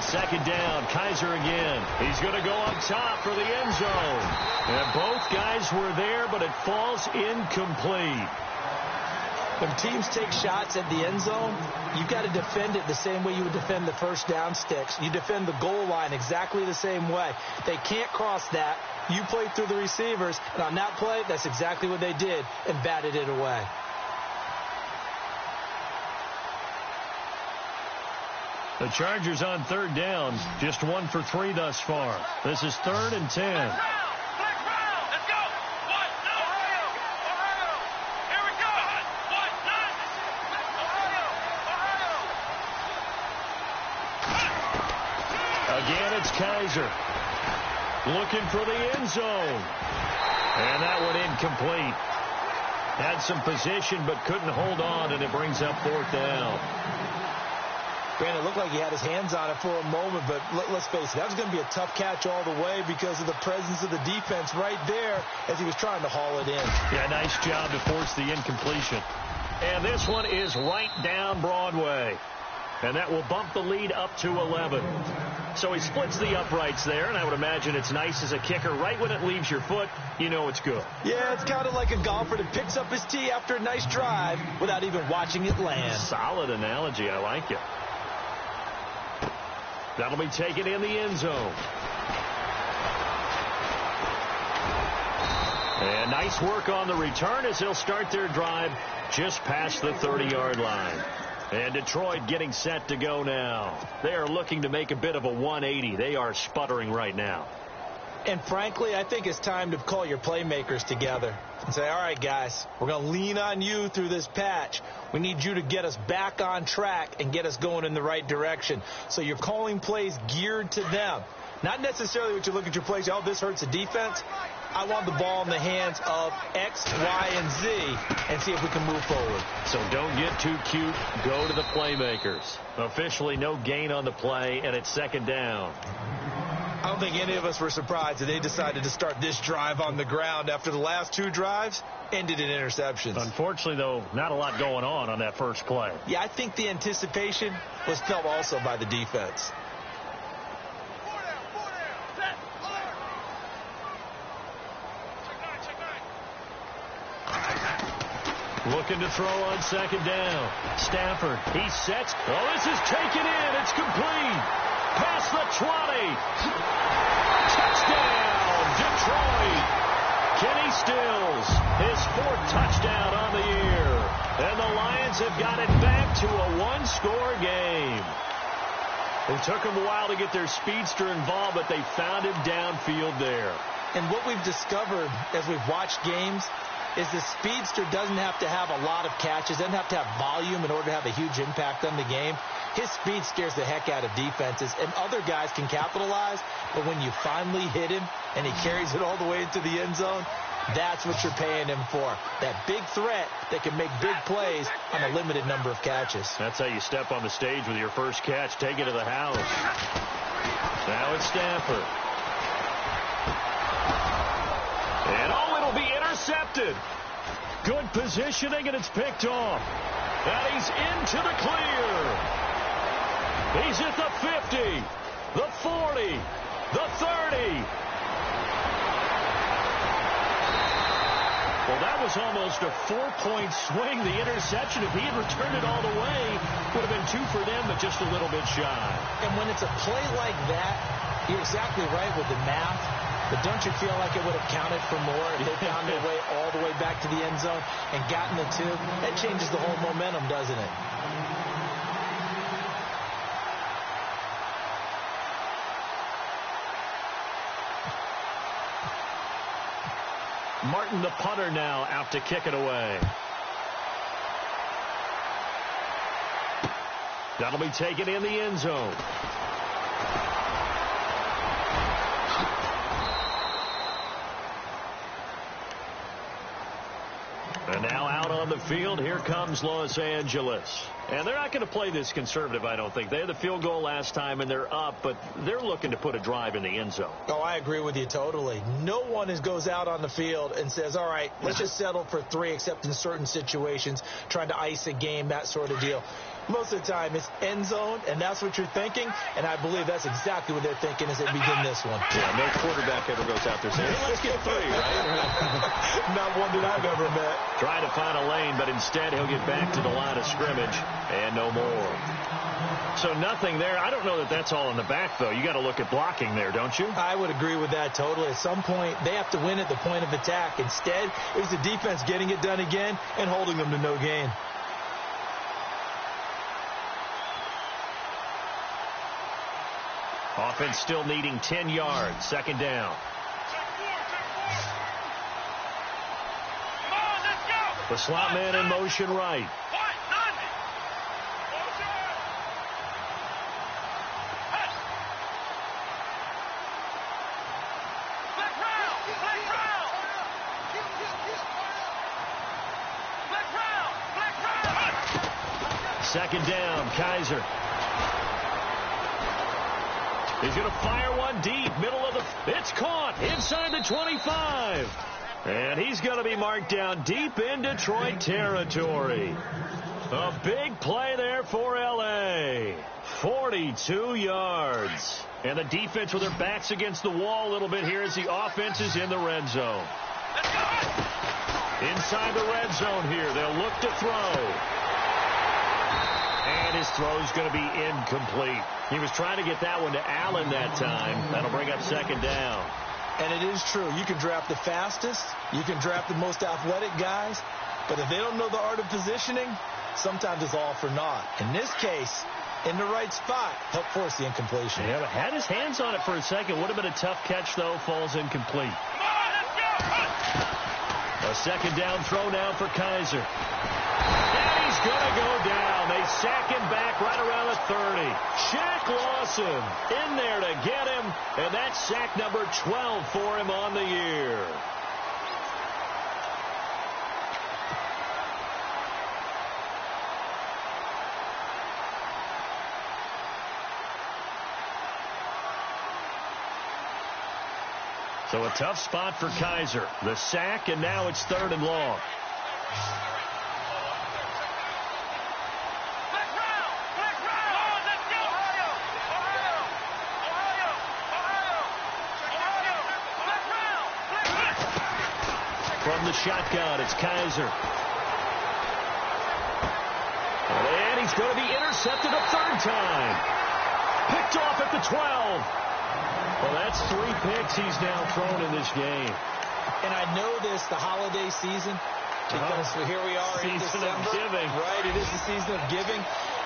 Second down, Kaiser again. He's going to go up top for the end zone. And both guys were there, but it falls incomplete. When teams take shots at the end zone, you've got to defend it the same way you would defend the first down sticks. You defend the goal line exactly the same way. They can't cross that. You play through the receivers, and on that play, that's exactly what they did and batted it away. The Chargers on third down, just 1 for 3 thus far. This is 3rd and 10. Again, it's Kaiser. Looking for the end zone. And that one incomplete. Had some position but couldn't hold on, and it brings up 4th down. Brandon, it looked like he had his hands on it for a moment, but let's face it, that was going to be a tough catch all the way because of the presence of the defense right there as he was trying to haul it in. Yeah, nice job to force the incompletion. And this one is right down Broadway. And that will bump the lead up to 11. So he splits the uprights there, and I would imagine it's nice as a kicker. Right when it leaves your foot, you know it's good. Yeah, it's kind of like a golfer that picks up his tee after a nice drive without even watching it land. Solid analogy. I like it. That'll be taken in the end zone. And nice work on the return as they'll start their drive just past the 30-yard line. And Detroit getting set to go now. They are looking to make a bit of a 180. They are sputtering right now. And frankly, I think it's time to call your playmakers together and say, all right, guys, we're going to lean on you through this patch. We need you to get us back on track and get us going in the right direction. So you're calling plays geared to them. Not necessarily what you look at your plays, oh, this hurts the defense. I want the ball in the hands of X, Y, and Z and see if we can move forward. So don't get too cute. Go to the playmakers. Officially no gain on the play, and it's second down. I don't think any of us were surprised that they decided to start this drive on the ground after the last two drives ended in interceptions. Unfortunately, though, not a lot going on that first play. Yeah, I think the anticipation was felt also by the defense. Looking to throw on second down. Stafford, he sets. Oh, this is taken in. It's complete. Past the 20. Touchdown, Detroit. Kenny Stills, his fourth touchdown on the year. And the Lions have got it back to a one-score game. It took them a while to get their speedster involved, but they found him downfield there. And what we've discovered as we've watched games is the speedster doesn't have to have a lot of catches, doesn't have to have volume in order to have a huge impact on the game. His speed scares the heck out of defenses, and other guys can capitalize, but when you finally hit him and he carries it all the way into the end zone, that's what you're paying him for. That big threat that can make big plays on a limited number of catches. That's how you step on the stage with your first catch. Take it to the house. Now it's Stafford. And it'll be intercepted. Good positioning, and it's picked off. And he's into the clear. He's at the 50, the 40, the 30. Well, that was almost a 4-point swing. The interception, if he had returned it all the way, would have been 2 for them, but just a little bit shy. And when it's a play like that, you're exactly right with the math. But don't you feel like it would have counted for more if they found their way all the way back to the end zone and gotten the 2? That changes the whole momentum, doesn't it? Martin, the punter, now out to kick it away. That'll be taken in the end zone. And now out on the field, here comes Los Angeles. And they're not going to play this conservative, I don't think. They had the field goal last time, and they're up, but they're looking to put a drive in the end zone. Oh, I agree with you totally. No one goes out on the field and says, all right, let's just settle for 3, except in certain situations, trying to ice a game, that sort of deal. Most of the time, it's end zone, and that's what you're thinking, and I believe that's exactly what they're thinking as they begin this one. Yeah, no quarterback ever goes out there saying, hey, let's get 3, right? Not one that I've ever met. Trying to find a lane, but instead he'll get back to the line of scrimmage, and no more. So nothing there. I don't know that that's all in the back, though. You got to look at blocking there, don't you? I would agree with that totally. At some point, they have to win at the point of attack. Instead, it was the defense getting it done again and holding them to no gain. Offense still needing 10 yards. Second down. The slot man in motion right. Second down, Kaiser. He's going to fire one deep, middle of the... It's caught inside the 25. And he's going to be marked down deep in Detroit territory. A big play there for L.A. 42 yards. And the defense with their backs against the wall a little bit here as the offense is in the red zone. Inside the red zone here, they'll look to throw. And his throw's going to be incomplete. He was trying to get that one to Allen that time. That'll bring up second down. And it is true. You can draft the fastest. You can draft the most athletic guys. But if they don't know the art of positioning, sometimes it's all for naught. In this case, in the right spot, helped force the incompletion. Yeah, but had his hands on it for a second. Would have been a tough catch, though. Falls incomplete. A second down throw now for Kaiser. And he's going to go down. They sack him back right around the 30. Shaq Lawson in there to get him. And that's sack number 12 for him on the year. So a tough spot for Kaiser. The sack, and now it's 3rd and long. From the shotgun, it's Kaiser. And he's going to be intercepted a 3rd time. Picked off at the 12. Well, that's 3 picks he's now thrown in this game. And I know this, the holiday season, because here we are in December. Season of giving. Right, it is the season of giving.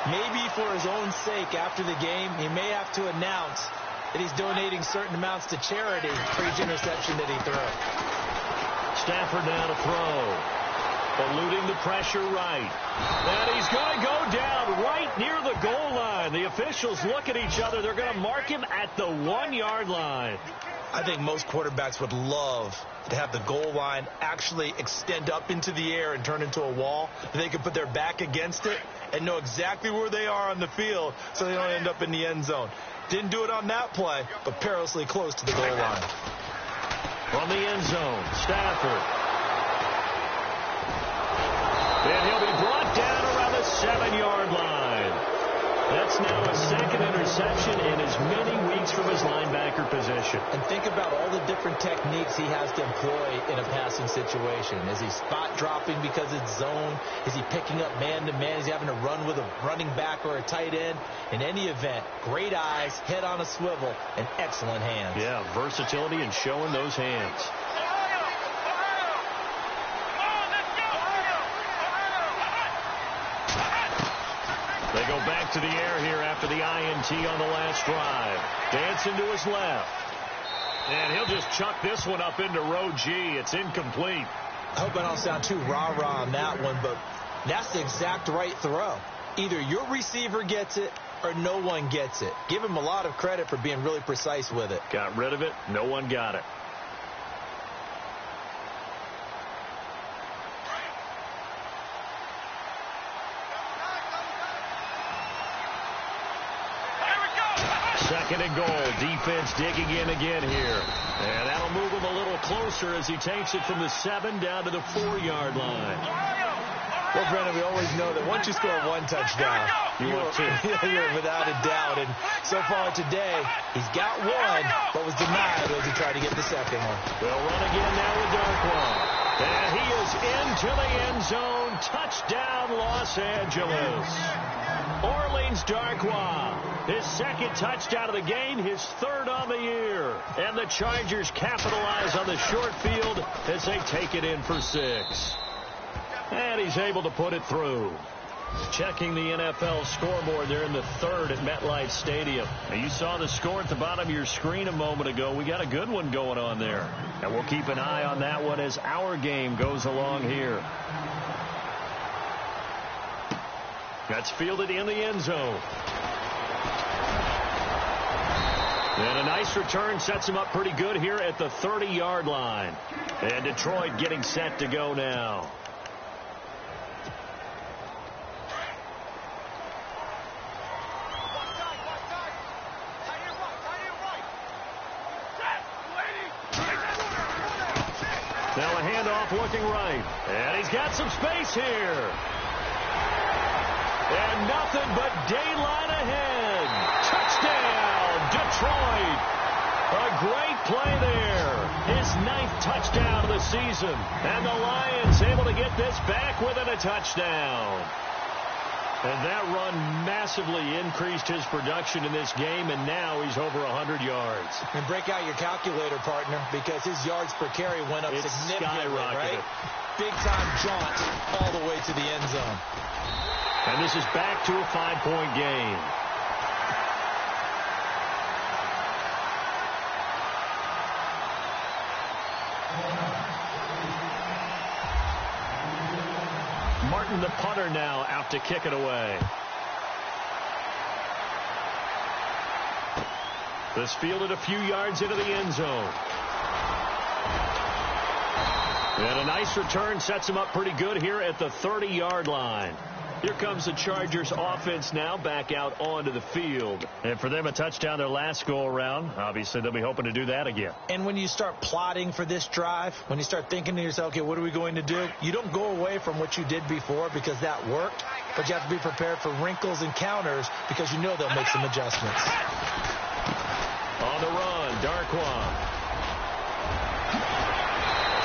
Maybe for his own sake, after the game, he may have to announce that he's donating certain amounts to charity for each interception that he throws. Stafford now to throw. Eluding the pressure right. And he's going to go down right near the goal line. The officials look at each other. They're going to mark him at the 1-yard line. I think most quarterbacks would love to have the goal line actually extend up into the air and turn into a wall. They can put their back against it and know exactly where they are on the field so they don't end up in the end zone. Didn't do it on that play, but perilously close to the goal line. From the end zone, Stafford. And he'll be brought down around the 7-yard line. That's now a 2nd interception in as many weeks from his linebacker position. And think about all the different techniques he has to employ in a passing situation. Is he spot dropping because it's zone? Is he picking up man-to-man? Is he having to run with a running back or a tight end? In any event, great eyes, head on a swivel, and excellent hands. Yeah, versatility and showing those hands. They go back to the air here after the INT on the last drive. Dancing to his left. And he'll just chuck this one up into row G. It's incomplete. I hope I don't sound too rah-rah on that one, but that's the exact right throw. Either your receiver gets it or no one gets it. Give him a lot of credit for being really precise with it. Got rid of it. No one got it. Second and goal. Defense digging in again here. And that'll move him a little closer as he takes it from the 7 down to the 4-yard line. Well, Brennan, we always know that once you score one touchdown, you're without a doubt. And so far today, he's got one, but was denied as he tried to get the second one. They'll run again now with Darkwa. And he is into the end zone. Touchdown, Los Angeles. Orleans Darkwa, his 2nd touchdown of the game, his 3rd on the year. And the Chargers capitalize on the short field as they take it in for 6. And he's able to put it through. Checking the NFL scoreboard there in the 3rd at MetLife Stadium. Now, you saw the score at the bottom of your screen a moment ago. We got a good one going on there. And we'll keep an eye on that one as our game goes along here. That's fielded in the end zone. And a nice return sets him up pretty good here at the 30-yard line. And Detroit getting set to go now. They'll a handoff looking right. And he's got some space here. And nothing but daylight ahead. Touchdown, Detroit. A great play there. His 9th touchdown of the season. And the Lions able to get this back within a touchdown. And that run massively increased his production in this game, and now he's over 100 yards. And break out your calculator, partner, because his yards per carry went up significantly, right? Big-time jaunt all the way to the end zone. And this is back to a 5-point game. Martin, the punter, now out to kick it away. This fielded a few yards into the end zone. And a nice return sets him up pretty good here at the 30-yard line. Here comes the Chargers offense now back out onto the field. And for them, a touchdown their last go-around. Obviously, they'll be hoping to do that again. And when you start plotting for this drive, when you start thinking to yourself, okay, what are we going to do? You don't go away from what you did before because that worked, but you have to be prepared for wrinkles and counters because you know they'll make some adjustments. On the run, Darquan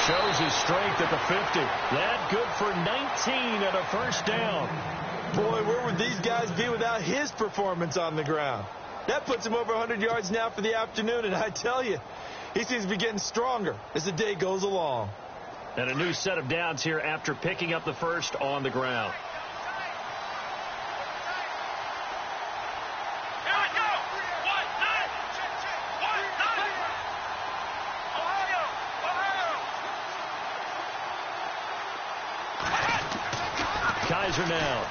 shows his strength at the 50. That good for 19 and a first down. Boy, where would these guys be without his performance on the ground? That puts him over 100 yards now for the afternoon, and I tell you, he seems to be getting stronger as the day goes along. And a new set of downs here after picking up the first on the ground. Kaiser now.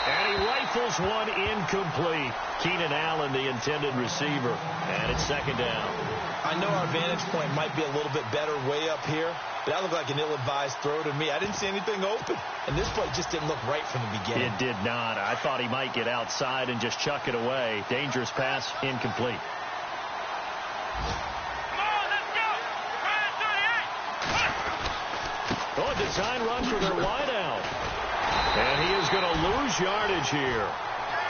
And he rifles one incomplete. Keenan Allen, the intended receiver. And it's second down. I know our vantage point might be a little bit better way up here, but that looked like an ill-advised throw to me. I didn't see anything open. And this play just didn't look right from the beginning. It did not. I thought he might get outside and just chuck it away. Dangerous pass, incomplete. Oh, a design run for their wideout. And he is going to lose yardage here.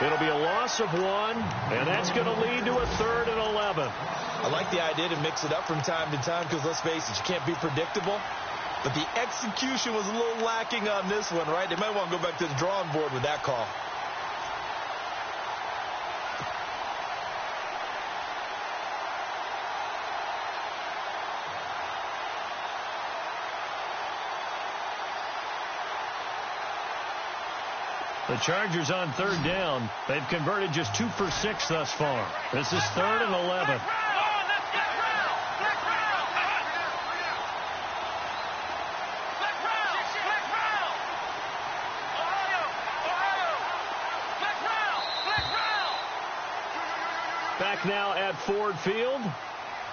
It'll be a loss of 1, and that's going to lead to a 3rd and 11. I like the idea to mix it up from time to time because, let's face it, you can't be predictable. But the execution was a little lacking on this one, right? They might want to go back to the drawing board with that call. The Chargers on 3rd down. They've converted just 2 for 6 thus far. This is 3rd and 11. Back now at Ford Field.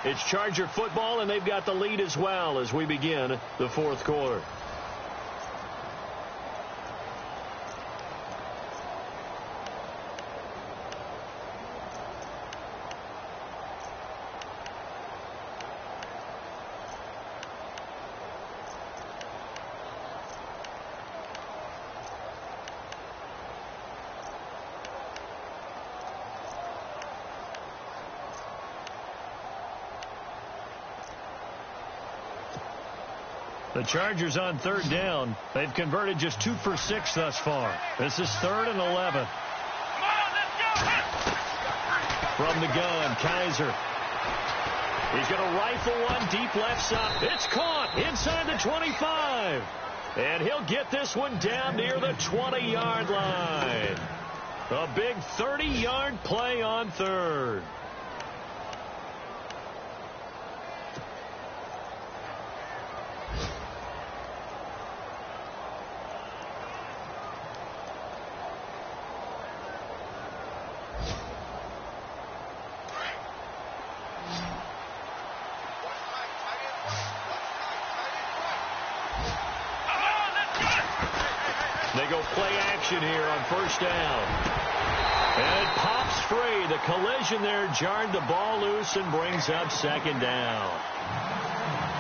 It's Charger football, and they've got the lead as well as we begin the 4th quarter. The Chargers on 3rd down. They've converted just 2 for 6 thus far. This is 3rd and 11. From the gun, Kaiser. He's going to rifle one deep left side. It's caught inside the 25. And he'll get this one down near the 20-yard line. A big 30-yard play on 3rd. They go play action here on 1st down. And it pops free. The collision there jarred the ball loose and brings up 2nd down.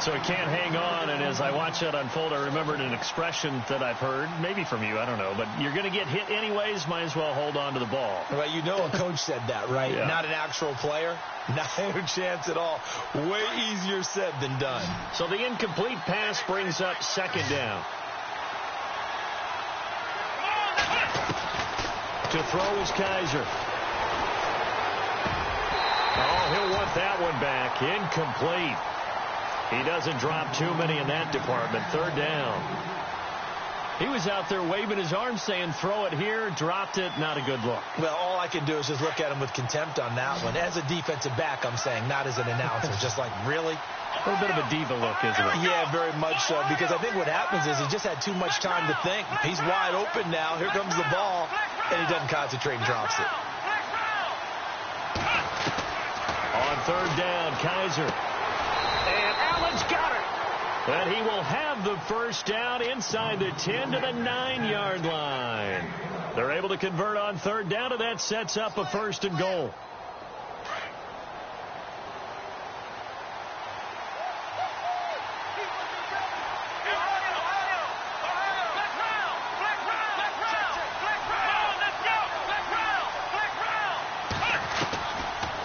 So he can't hang on, and as I watch that unfold, I remembered an expression that I've heard, maybe from you, I don't know, but you're going to get hit anyways, might as well hold on to the ball. Right, you know a coach said that, right? Yeah. Not an actual player. Not a chance at all. Way easier said than done. So the incomplete pass brings up second down. To throw is Kaiser. Oh, he'll want that one back. Incomplete. He doesn't drop too many in that department. Third down. He was out there waving his arms saying, throw it here, dropped it, not a good look. Well, all I can do is just look at him with contempt on that one. As a defensive back, I'm saying, not as an announcer. Just like, really? A little bit of a diva look, isn't it? Yeah, very much so, because I think what happens is he just had too much time to think. He's wide open now. Here comes the ball, and he doesn't concentrate and drops it. On third down, Kaiser. And Allen's got it. And he will have the first down inside the 10 to the 9-yard line. They're able to convert on third down, and that sets up a first and goal.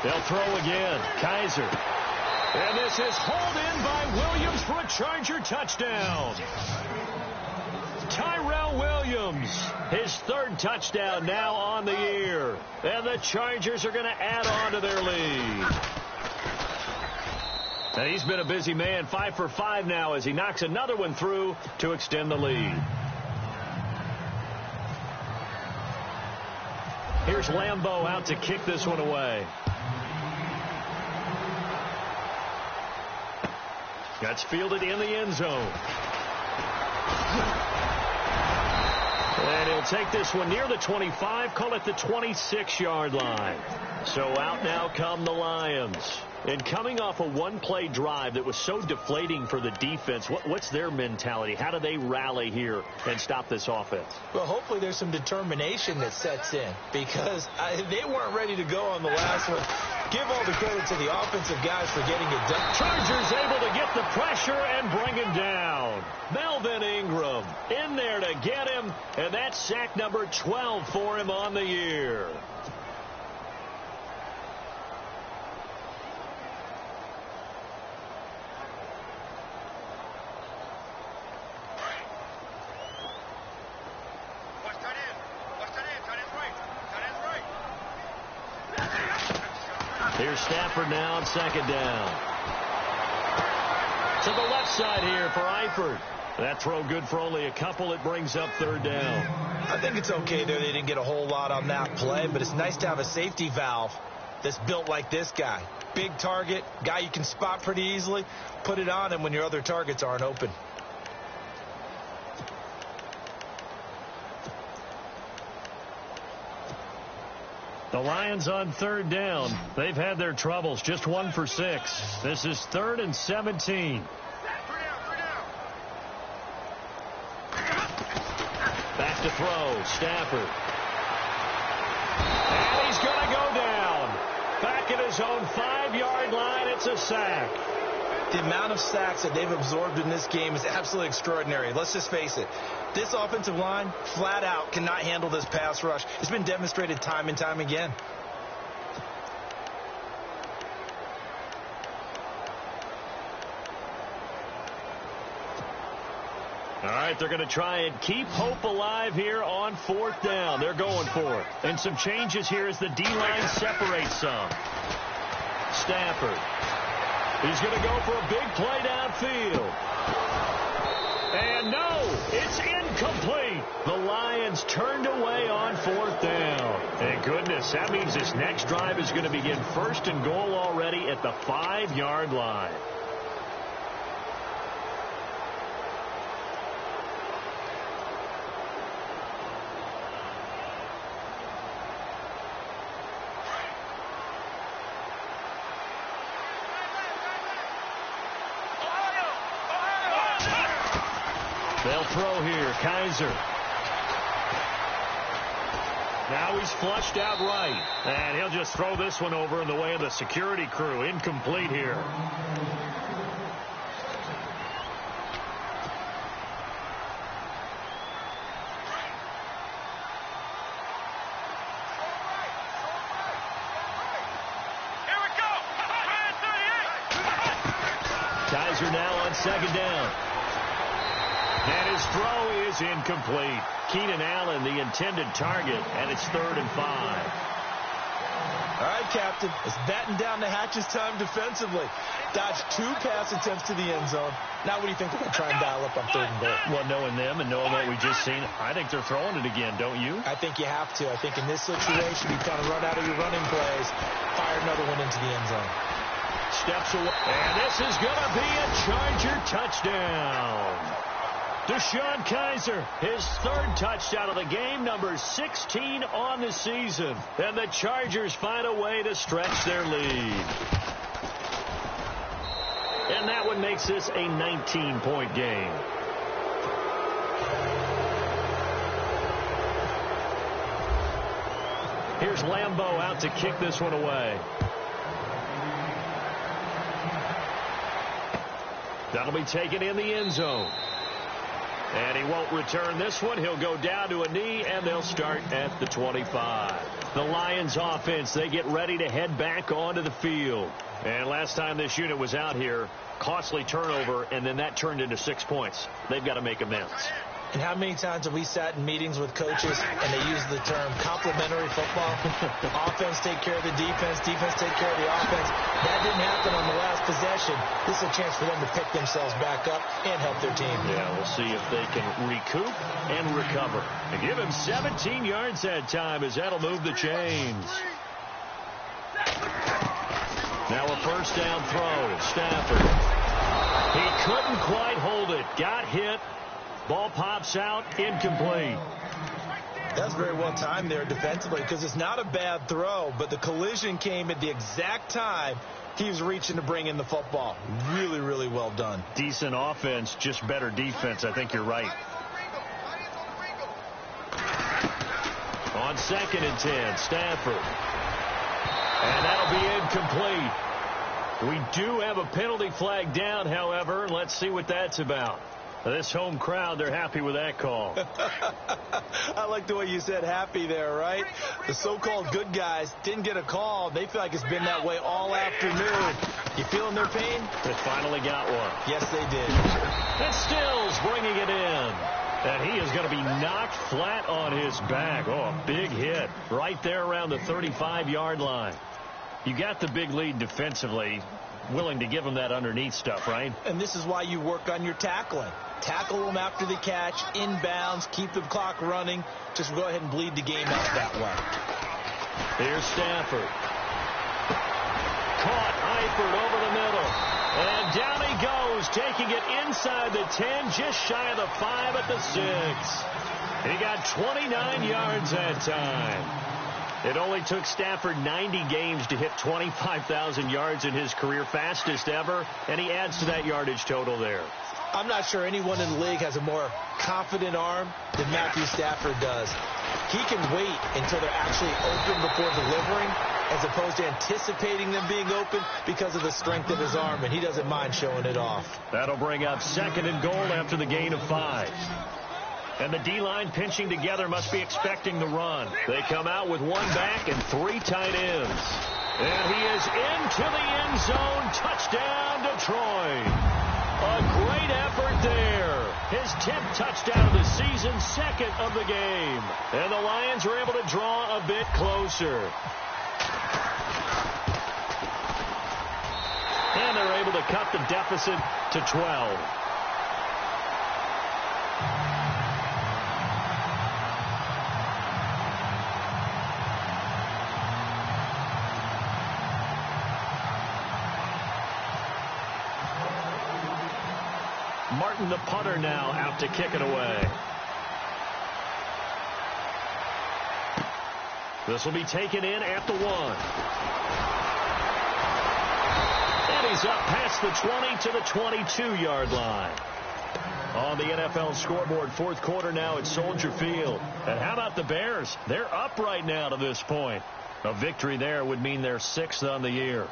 They'll throw again. Kaiser. And this is hauled in by Williams for a Charger touchdown. Tyrell Williams, his third touchdown now on the year. And the Chargers are going to add on to their lead. And he's been a busy man, 5 for 5 now as he knocks another one through to extend the lead. Here's Lambeau out to kick this one away. That's fielded in the end zone. And he'll take this one near the 25, call it the 26-yard line. So out now come the Lions. And coming off a one-play drive that was so deflating for the defense, what's their mentality? How do they rally here and stop this offense? Well, hopefully there's some determination that sets in, because they weren't ready to go on the last one. Give all the credit to the offensive guys for getting it done. Chargers able to get the pressure and bring him down. Melvin Ingram in there to get him, and that's sack number 12 for him on the year. Here's Stafford now on second down. To the left side here for Eifert. That throw good for only a couple. It brings up third down. I think it's okay there. They didn't get a whole lot on that play, but it's nice to have a safety valve that's built like this guy. Big target, guy you can spot pretty easily. Put it on him when your other targets aren't open. The Lions on third down. They've had their troubles. Just 1 for 6. This is 3rd and 17. Back to throw. Stafford. And he's going to go down. Back at his own 5-yard line. It's a sack. The amount of sacks that they've absorbed in this game is absolutely extraordinary. Let's just face it. This offensive line, flat out, cannot handle this pass rush. It's been demonstrated time and time again. All right, they're going to try and keep hope alive here on 4th down. They're going for it. And some changes here as the D-line separates some. Stafford. He's going to go for a big play downfield. And no, it's incomplete. The Lions turned away on 4th down. Thank goodness. That means this next drive is going to begin 1st and goal already at the 5-yard line. They'll throw here. Kaiser. Now he's flushed out right. And he'll just throw this one over in the way of the security crew. Incomplete here. second down. And his throw is incomplete. Keenan Allen, the intended target, and it's 3rd and 5. All right, Captain. It's batten down the hatches time defensively. Dodged 2 pass attempts to the end zone. Now what do you think they're going to try and dial up on 3rd and goal? Well, knowing them and knowing what we just seen, I think they're throwing it again, don't you? I think you have to. I think in this situation, you kind of run out of your running plays, fire another one into the end zone. Steps away. And this is going to be a Charger touchdown. Deshaun Kaiser, his 3rd touchdown of the game, number 16 on the season. And the Chargers find a way to stretch their lead. And that one makes this a 19-point game. Here's Lambeau out to kick this one away. That'll be taken in the end zone. And he won't return this one. He'll go down to a knee, and they'll start at the 25. The Lions offense, they get ready to head back onto the field. And last time this unit was out here, costly turnover, and then that turned into 6 points. They've got to make amends. And how many times have we sat in meetings with coaches and they use the term complementary football? Offense take care of the defense, defense take care of the offense. That didn't happen on the last possession. This is a chance for them to pick themselves back up and help their team. Yeah, we'll see if they can recoup and recover. And give him 17 yards that time, as that'll move the chains. Now a first down throw. Stafford. He couldn't quite hold it. Got hit. Ball pops out, incomplete. That's very well timed there defensively, because it's not a bad throw, but the collision came at the exact time he was reaching to bring in the football. Really, really well done. Decent offense, just better defense. I think you're right. On 2nd and 10, Stafford. And that'll be incomplete. We do have a penalty flag down, however. Let's see what that's about. This home crowd, they're happy with that call. I like the way you said happy there, right? The so-called good guys didn't get a call. They feel like it's been that way all afternoon. You feeling their pain? They finally got one. Yes, they did. And Stills bringing it in. And he is going to be knocked flat on his back. Oh, a big hit right there around the 35-yard line. You got the big lead defensively. Willing to give him that underneath stuff, right? And this is why you work on your tackling. Tackle them after the catch, inbounds, keep the clock running. Just go ahead and bleed the game out that way. Here's Stafford. Caught Eifert over the middle. And down he goes, taking it inside the 10, just shy of the 5 at the 6. He got 29 yards that time. It only took Stafford 90 games to hit 25,000 yards in his career, fastest ever, and he adds to that yardage total there. I'm not sure anyone in the league has a more confident arm than Matthew Stafford does. He can wait until they're actually open before delivering, as opposed to anticipating them being open because of the strength of his arm, and he doesn't mind showing it off. That'll bring up 2nd and goal after the gain of 5. And the D-line pinching together must be expecting the run. They come out with 1 back and 3 tight ends. And he is into the end zone. Touchdown, Detroit. A great effort there. His 10th touchdown of the season, 2nd of the game. And the Lions are able to draw a bit closer. And they're able to cut the deficit to 12. Martin, the punter, now out to kick it away. This will be taken in at the 1. And he's up past the 20 to the 22-yard line. On the NFL scoreboard, 4th quarter now at Soldier Field. And how about the Bears? They're up right now to this point. A victory there would mean they're 6th on the year.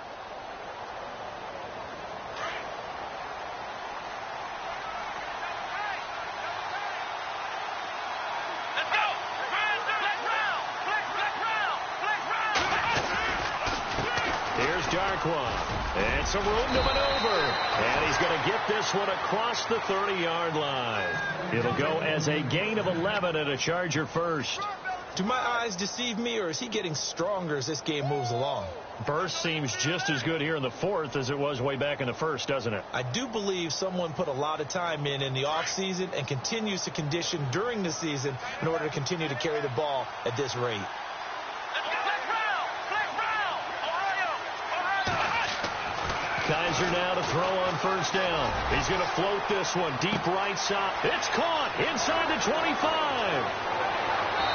dark one. It's a room to maneuver. And he's going to get this one across the 30-yard line. It'll go as a gain of 11 and a Charger first. Do my eyes deceive me, or is he getting stronger as this game moves along? Burst seems just as good here in the fourth as it was way back in the first, doesn't it? I do believe someone put a lot of time in the offseason and continues to condition during the season in order to continue to carry the ball at this rate. Kaiser now to throw on first down. He's going to float this one deep right side. It's caught inside the 25.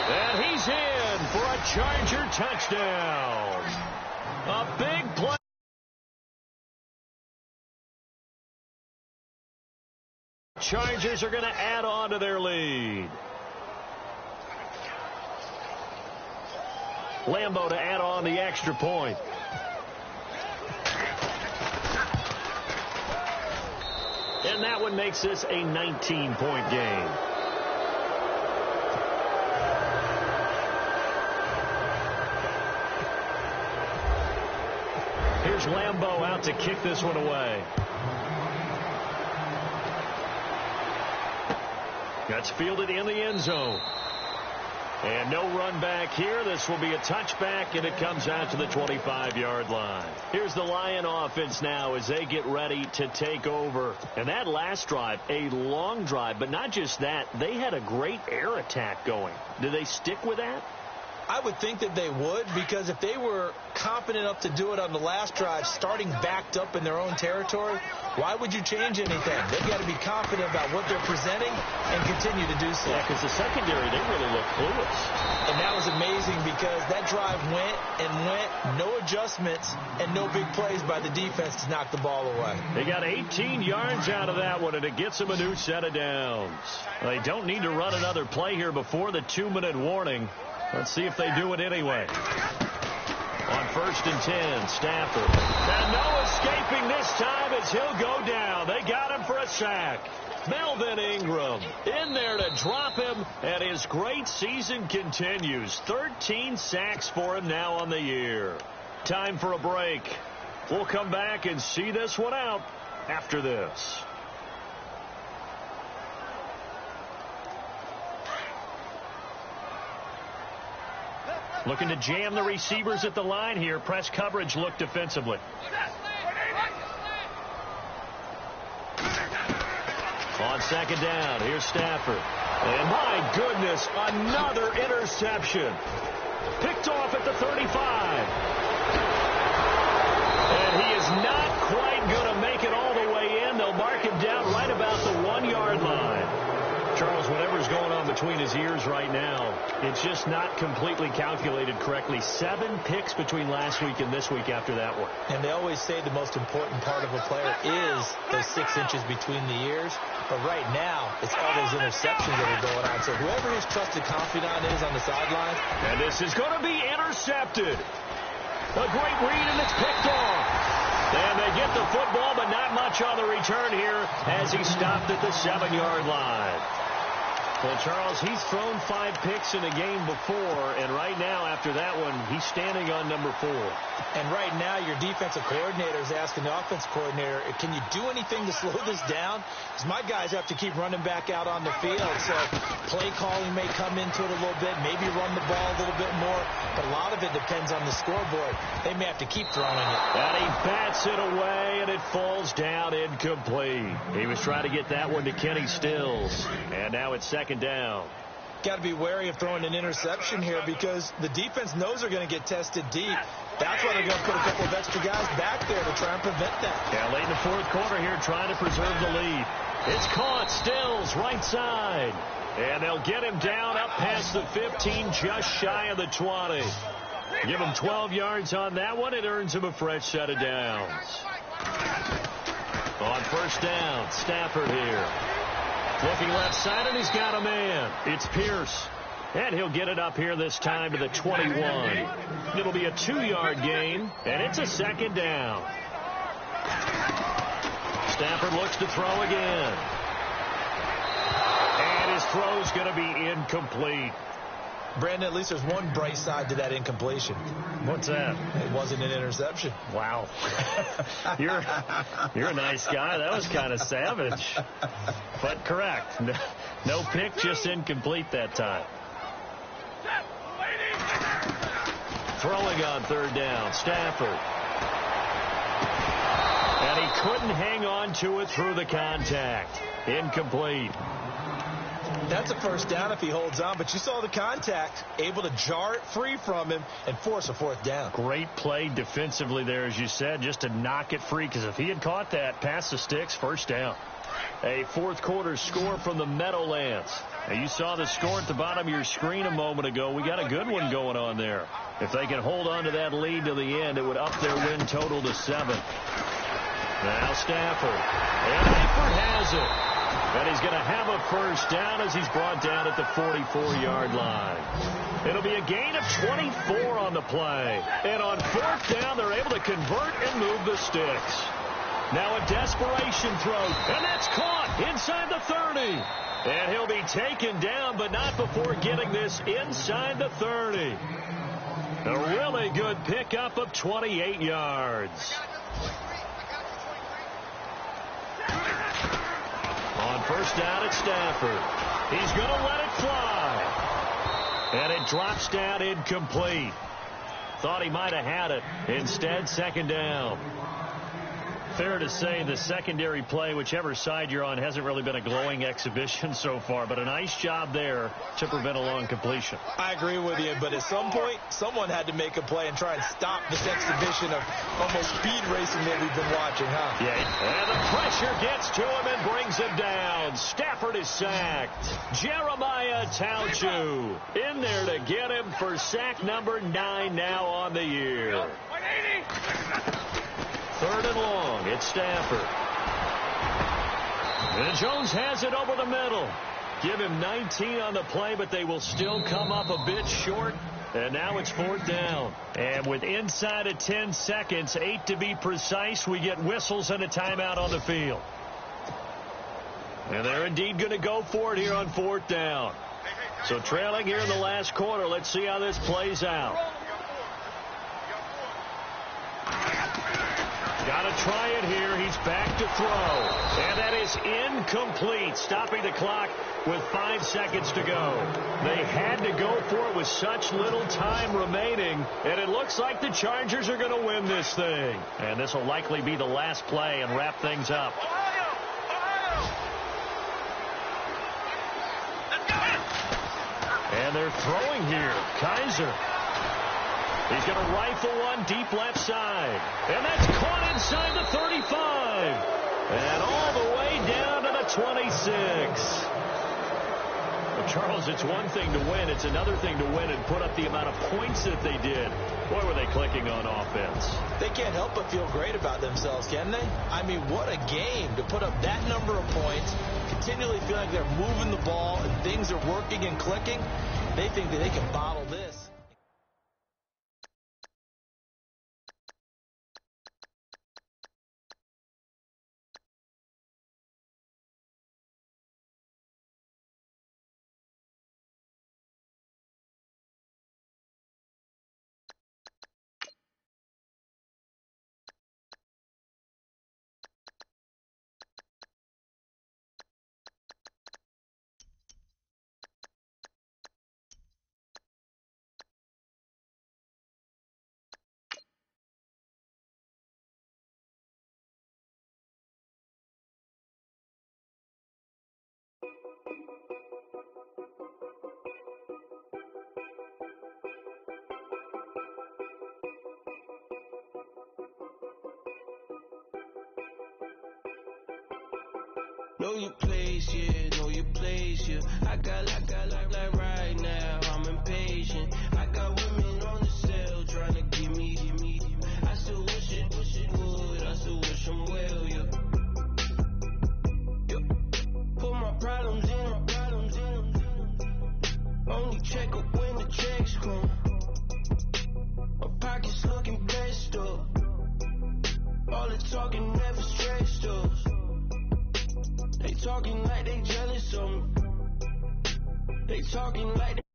And he's in for a Charger touchdown. A big play. Chargers are going to add on to their lead. Lambo to add on the extra point. And that one makes this a 19-point game. Here's Lambo out to kick this one away. That's fielded in the end zone. And no run back here. This will be a touchback, and it comes out to the 25-yard line. Here's the Lion offense now as they get ready to take over. And that last drive, a long drive, but not just that. They had a great air attack going. Do they stick with that? I would think that they would, because if they were confident enough to do it on the last drive, starting backed up in their own territory, why would you change anything? They've got to be confident about what they're presenting and continue to do so. Yeah, because the secondary, they really look clueless. And that was amazing because that drive went and went, no adjustments, and no big plays by the defense to knock the ball away. They got 18 yards out of that one, and it gets them a new set of downs. They don't need to run another play here before the 2-minute warning. Let's see if they do it anyway. On 1st and 10, Stafford. And no escaping this time as he'll go down. They got him for a sack. Melvin Ingram in there to drop him, and his great season continues. 13 sacks for him now on the year. Time for a break. We'll come back and see this one out after this. Looking to jam the receivers at the line here. Press coverage look defensively. On 2nd down, here's Stafford. And my goodness, another interception. Picked off at the 35. And he is not quite going to make it all the way in. They'll mark him down right about the 1-yard line. Charles, whatever's going on between his ears right now, it's just not completely calculated correctly. 7 picks between last week and this week after that one. And they always say the most important part of a player is those 6 inches between the ears. But right now, it's all those interceptions that are going on. So whoever his trusted confidant is on the sidelines. And this is going to be intercepted. A great read, and it's picked off. And they get the football, but not much on the return here as he stopped at the 7-yard line. Well, Charles, he's thrown 5 picks in a game before, and right now, after that one, he's standing on number 4. And right now, your defensive coordinator is asking the offensive coordinator, can you do anything to slow this down? Because my guys have to keep running back out on the field, so play calling may come into it a little bit, maybe run the ball a little bit more, but a lot of it depends on the scoreboard. They may have to keep throwing it. And he bats it away, and it falls down incomplete. He was trying to get that one to Kenny Stills, and now it's 2nd down. Got to be wary of throwing an interception here because the defense knows they're going to get tested deep. That's why they're going to put a couple of extra guys back there to try and prevent that. Yeah, late in the 4th quarter here trying to preserve the lead. It's caught. Stills right side. And they'll get him down up past the 15, just shy of the 20. Give him 12 yards on that one. It earns him a fresh set of downs. On 1st down, Stafford here. Looking left side, and he's got a man. It's Pierce. And he'll get it up here this time to the 21. It'll be a 2-yard gain, and it's a 2nd down. Stafford looks to throw again. And his throw's going to be incomplete. Brandon, at least there's one bright side to that incompletion. What's that? It wasn't an interception. Wow. You're a nice guy. That was kind of savage. But correct. No pick, just incomplete that time. Throwing on third down, Stafford. And he couldn't hang on to it through the contact. Incomplete. That's a first down if he holds on, but you saw the contact, able to jar it free from him and force a fourth down. Great play defensively there, as you said, just to knock it free, because if he had caught that, past the sticks, first down. A fourth quarter score from the Meadowlands. Now, you saw the score at the bottom of your screen a moment ago. We got a good one going on there. If they can hold on to that lead to the end, it would up their win total to 7. Now Stafford. And Eifert has it. And he's going to have a first down as he's brought down at the 44-yard line. It'll be a gain of 24 on the play. And on fourth down, they're able to convert and move the sticks. Now a desperation throw. And that's caught inside the 30. And he'll be taken down, but not before getting this inside the 30. A really good pickup of 28 yards. On first down at Stafford. He's going to let it fly. And it drops down incomplete. Thought he might have had it. Instead, second down. Fair to say the secondary play, whichever side you're on, hasn't really been a glowing exhibition so far, but a nice job there to prevent a long completion. I agree with you, but at some point, someone had to make a play and try and stop this exhibition of almost speed racing that we've been watching, huh? Yeah, and the pressure gets to him and brings him down. Stafford is sacked. Jeremiah Tauchu in there to get him for sack number 9 now on the year. Third and long, it's Stafford. And Jones has it over the middle. Give him 19 on the play, but they will still come up a bit short. And now it's fourth down. And with inside of 10 seconds, 8 to be precise, we get whistles and a timeout on the field. And they're indeed going to go for it here on fourth down. So trailing here in the last quarter, let's see how this plays out. Got to try it here. He's back to throw. And that is incomplete, stopping the clock with 5 seconds to go. They had to go for it with such little time remaining, and it looks like the Chargers are going to win this thing. And this will likely be the last play and wrap things up. And they're throwing here. Kaiser. He's going to rifle one deep left side. And that's caught inside the 35. And all the way down to the 26. Well, Charles, it's one thing to win. It's another thing to win and put up the amount of points that they did. Boy, were they clicking on offense. They can't help but feel great about themselves, can they? I mean, what a game to put up that number of points, continually feel like they're moving the ball and things are working and clicking. They think that they can bottle this. Know your place, yeah, know your place, yeah. I got like right now, I'm impatient. I got women on the cell trying to give me. I still wish it would, I still wish them well, yeah. Put my problems in. Only check up when the checks come. My pockets looking best up. All the talking never stretched us. They talking like they jealous of me. They talking like they